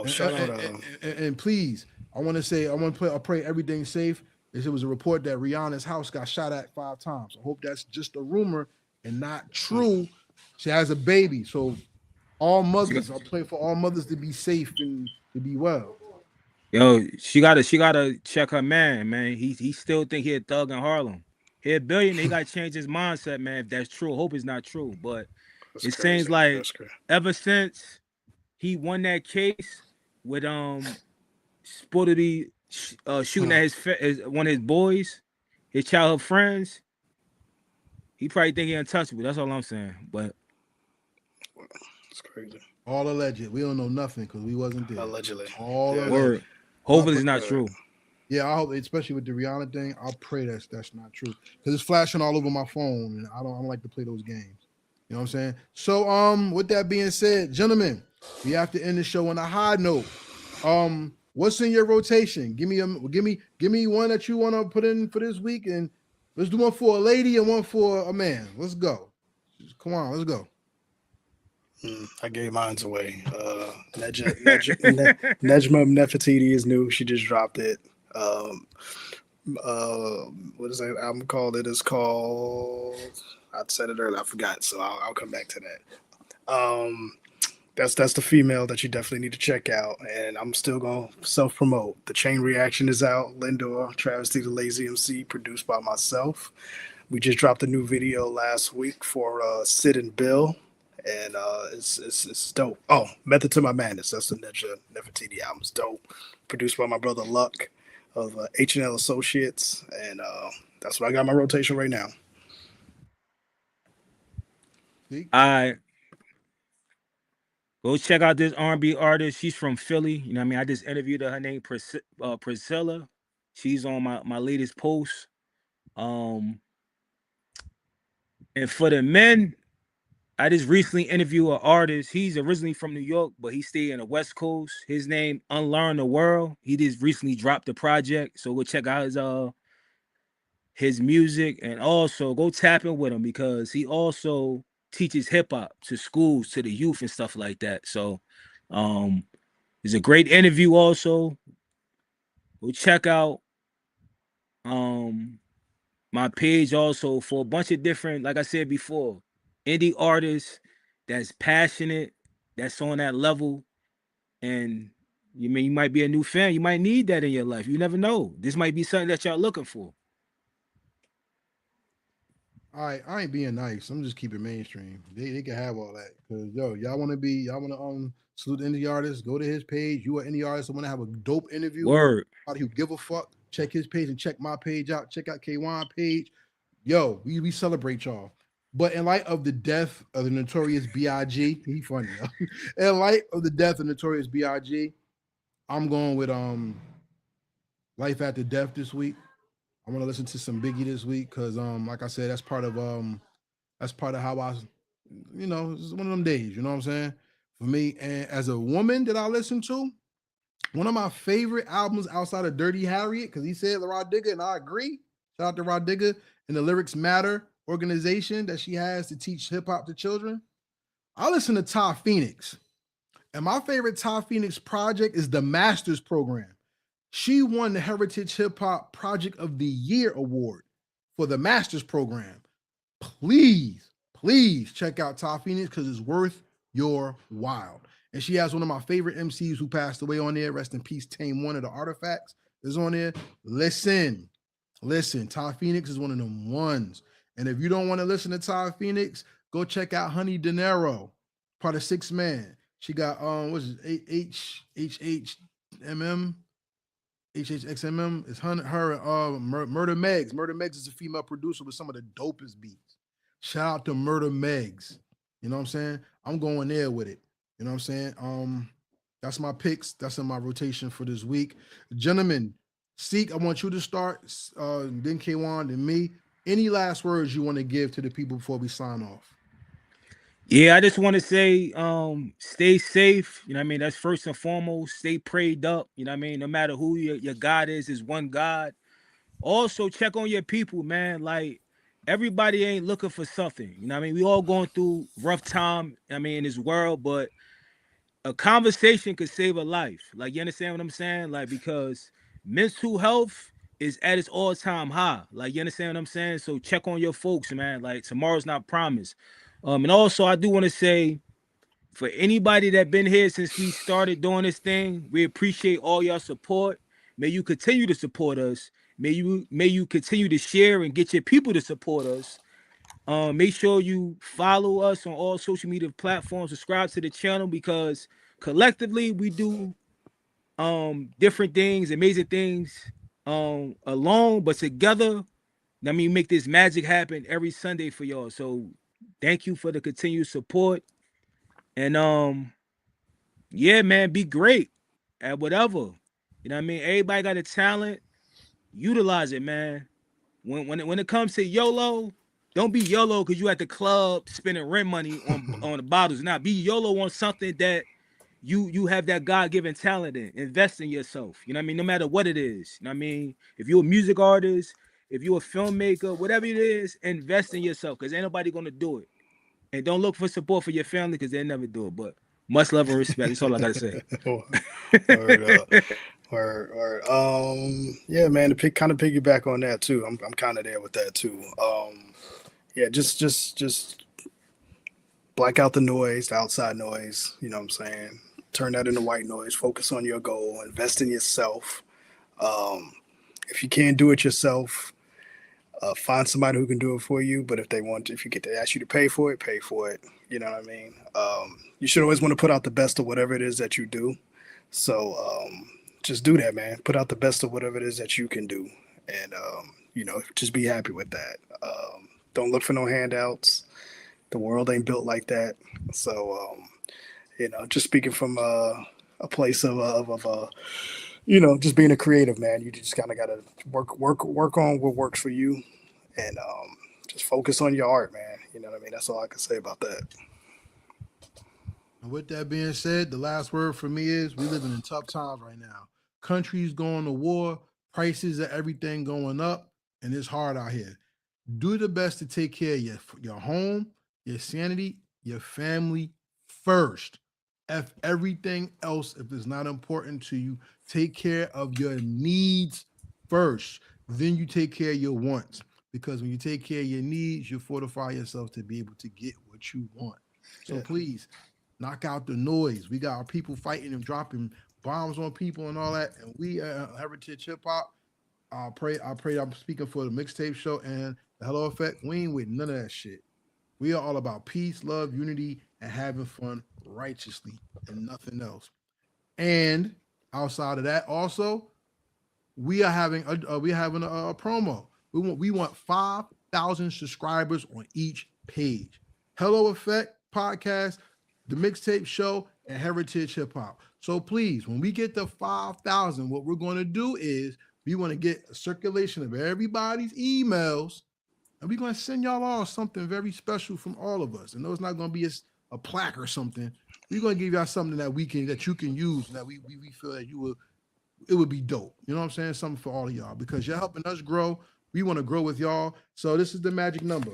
shout out and please, I pray everything's safe. There was a report that Rihanna's house got shot at 5 times. I hope that's just a rumor and not true. She has a baby, so All She got, mothers. I pray for all mothers to be safe and to be well. yo, she gotta check her man, man. He still think he a thug in Harlem. He a billionaire. He gotta change his mindset, man. If that's true, hope it's not true. But That's it seems crazy. like That's crazy. ever since he won that case with supposedly shooting Hmm. at one of his boys, his childhood friends, he probably think he untouchable. That's all I'm saying. But It's crazy. All alleged. We don't know nothing because we wasn't there. Allegedly. All Yeah. alleged. word, But I hopefully pray, it's not Uh, true. yeah, I hope, especially with the Rihanna thing, I'll pray that's not true because it's flashing all over my phone, and I don't like to play those games. You know what I'm saying? So, with that being said, gentlemen, we have to end the show on a high note. What's in your rotation? Give me one that you want to put in for this week, and let's do one for a lady and one for a man. Let's go. Come on, let's go. I gave mine's away. Nejma Nefertiti is new. She just dropped it. Um, what is that album called? It is called. I said it earlier. I forgot, so I'll come back to that. That's the female that you definitely need to check out. And I'm still gonna self promote. The Chain Reaction is out. Lindor, Travesty the Lazy MC, produced by myself. We just dropped a new video last week for Sid and Bill, and it's dope. Oh, Method to My Madness. That's the Nefertiti album. It's dope. Produced by my brother Luck of H&L Associates, and that's what I got in my rotation right now. See? I go check out this R&B artist. She's from Philly. You know what I mean? I just interviewed her. Her name Priscilla. She's on my latest post. Um, and for the men, I just recently interviewed an artist. He's originally from New York, but he stayed in the West Coast. His name Unlearn the World. He just recently dropped the project, so go check out his music, and also go tap in with him because he also teaches hip hop to schools, to the youth, and stuff like that. So, um, it's a great interview. Also, go check out um my page also for a bunch of different, like I said before, indie artists that's passionate, that's on that level, and you might be a new fan. You might need that in your life. You never know. This might be something that y'all looking for. I ain't being nice. I'm just keeping mainstream. They can have all that. Cause y'all wanna salute the indie artist, go to his page. You are indie artist, I wanna have a dope interview. Word. How do you give a fuck? Check his page and check my page out. Check out Kawon page. Yo, we celebrate y'all. But in light of the death of the Notorious B.I.G, he funny, yo. In light of the death of Notorious B.I.G, I'm going with Life After Death this week. I'm gonna listen to some Biggie this week because like I said, that's part of how it's one of them days, you know what I'm saying? For me, and as a woman that I listen to, one of my favorite albums outside of Dirty Harriet, because he said Rod Digger, and I agree. Shout out to Rod Digger and the Lyrics Matter organization that she has to teach hip hop to children. I listen to Ty Phoenix, and my favorite Ty Phoenix project is the Masters Program. She won the Heritage Hip Hop Project of the Year award for the Masters Program. Please check out Ty Phoenix because it's worth your while. And she has one of my favorite MCs who passed away on there. Rest in peace, Tame One of the Artifacts is on there. Listen. Ty Phoenix is one of them ones. And if you don't want to listen to Ty Phoenix, go check out Honey Dinero, part of Six Man. She got what's it, HHMM. HHXMM is her Murder Megs. Murder Megs is a female producer with some of the dopest beats. Shout out to Murder Megs. You know what I'm saying? I'm going there with it. You know what I'm saying? That's my picks. That's in my rotation for this week. Gentlemen, Seek, I want you to start, then Kwan, then me. Any last words you want to give to the people before we sign off? Yeah, I just want to say, stay safe. You know what I mean? That's first and foremost. Stay prayed up. You know what I mean? No matter who your God is one God. Also, check on your people, man. Like, everybody ain't looking for something. You know what I mean? We all going through rough time, I mean, in this world, but a conversation could save a life. Like, you understand what I'm saying? Like, because mental health is at its all-time high. Like, you understand what I'm saying? So check on your folks, man. Like, tomorrow's not promised. And also I do want to say, For anybody that been here since we started doing this thing, we appreciate all y'all support. May you continue to support us. May you continue to share and get your people to support us. Make sure you follow us on all social media platforms. Subscribe to the channel because collectively we do different things, amazing things alone, but together, I mean, make this magic happen every Sunday for y'all. So thank you for the continued support. And yeah, man, be great at whatever. You know what I mean? Everybody got a talent. Utilize it, man. When it comes to YOLO, don't be YOLO because you at the club spending rent money on the bottles. Now be YOLO on something that you have that God-given talent in. Invest in yourself. You know what I mean? No matter what it is. You know what I mean? If you're a music artist, if you're a filmmaker, whatever it is, invest in yourself because ain't nobody gonna do it. And don't look for support for your family because they never do it. But much love and respect. That's all I gotta say. Word up. Word. Yeah, man, to kind of piggyback on that too. I'm kind of there with that too. Yeah, just black out the noise, the outside noise, you know what I'm saying? Turn that into white noise, focus on your goal, invest in yourself. If you can't do it yourself, find somebody who can do it for you. But if you get to ask you to pay for it, you know what I mean? You should always want to put out the best of whatever it is that you do. So just do that, man. Put out the best of whatever it is that you can do. And, you know, just be happy with that. Don't look for no handouts. The world ain't built like that. So, you know, just speaking from a place of you know, just being a creative, man, you just kind of got to work on what works for you and just focus on your art, man. You know what I mean? That's all I can say about that. And with that being said, the last word for me is we living in tough times right now. Countries going to war, prices of everything going up, and it's hard out here. Do the best to take care of your home, your sanity, your family first. F everything else if it's not important to you. Take care of your needs first. Then you take care of your wants. Because when you take care of your needs, you fortify yourself to be able to get what you want. So please, knock out the noise. We got our people fighting and dropping bombs on people and all that. And we Heritage Hip Hop, I pray I'm speaking for the Mixtape Show and the Hello Effect. We ain't with none of that shit. We are all about peace, love, unity, and having fun righteously and nothing else. And outside of that, also, we are having a promo. We want 5,000 subscribers on each page. Hello Effect Podcast, the Mixtape Show, and Heritage Hip Hop. So please, when we get to 5,000, what we're going to do is we want to get a circulation of everybody's emails. And we're going to send y'all all something very special from all of us. And no, it's not going to be a plaque or something. We're going to give y'all something that you can use, and that we feel that it would be dope. You know what I'm saying? Something for all of y'all because you're helping us grow. We want to grow with y'all. So this is the magic number: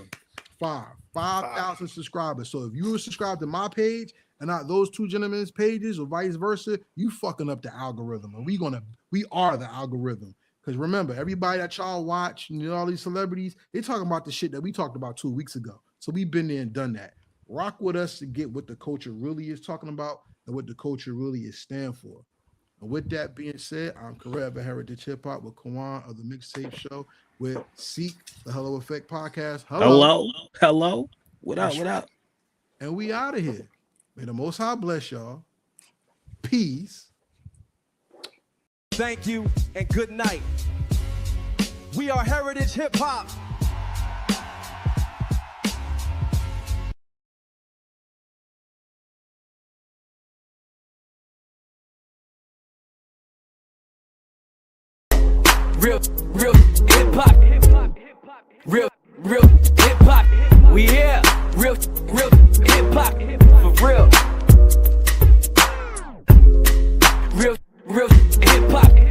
5,000 subscribers. So if you were subscribed to my page and not those two gentlemen's pages or vice versa, you fucking up the algorithm. And we are the algorithm. Because remember, everybody that y'all watch, you know, all these celebrities, they talking about the shit that we talked about 2 weeks ago. So we've been there and done that. Rock with us to get what the culture really is talking about and what the culture really is stand for. And with that being said, I'm Karev at Heritage Hip Hop with Kawon of the Mixtape Show with Seek, the Hello Effect Podcast. Hello. What up? And we out of here. May the Most High bless y'all. Peace. Thank you and good night. We are Heritage Hip Hop. Real hip hop. Real hip hop. We here. Real hip hop. For real. Real hip hop.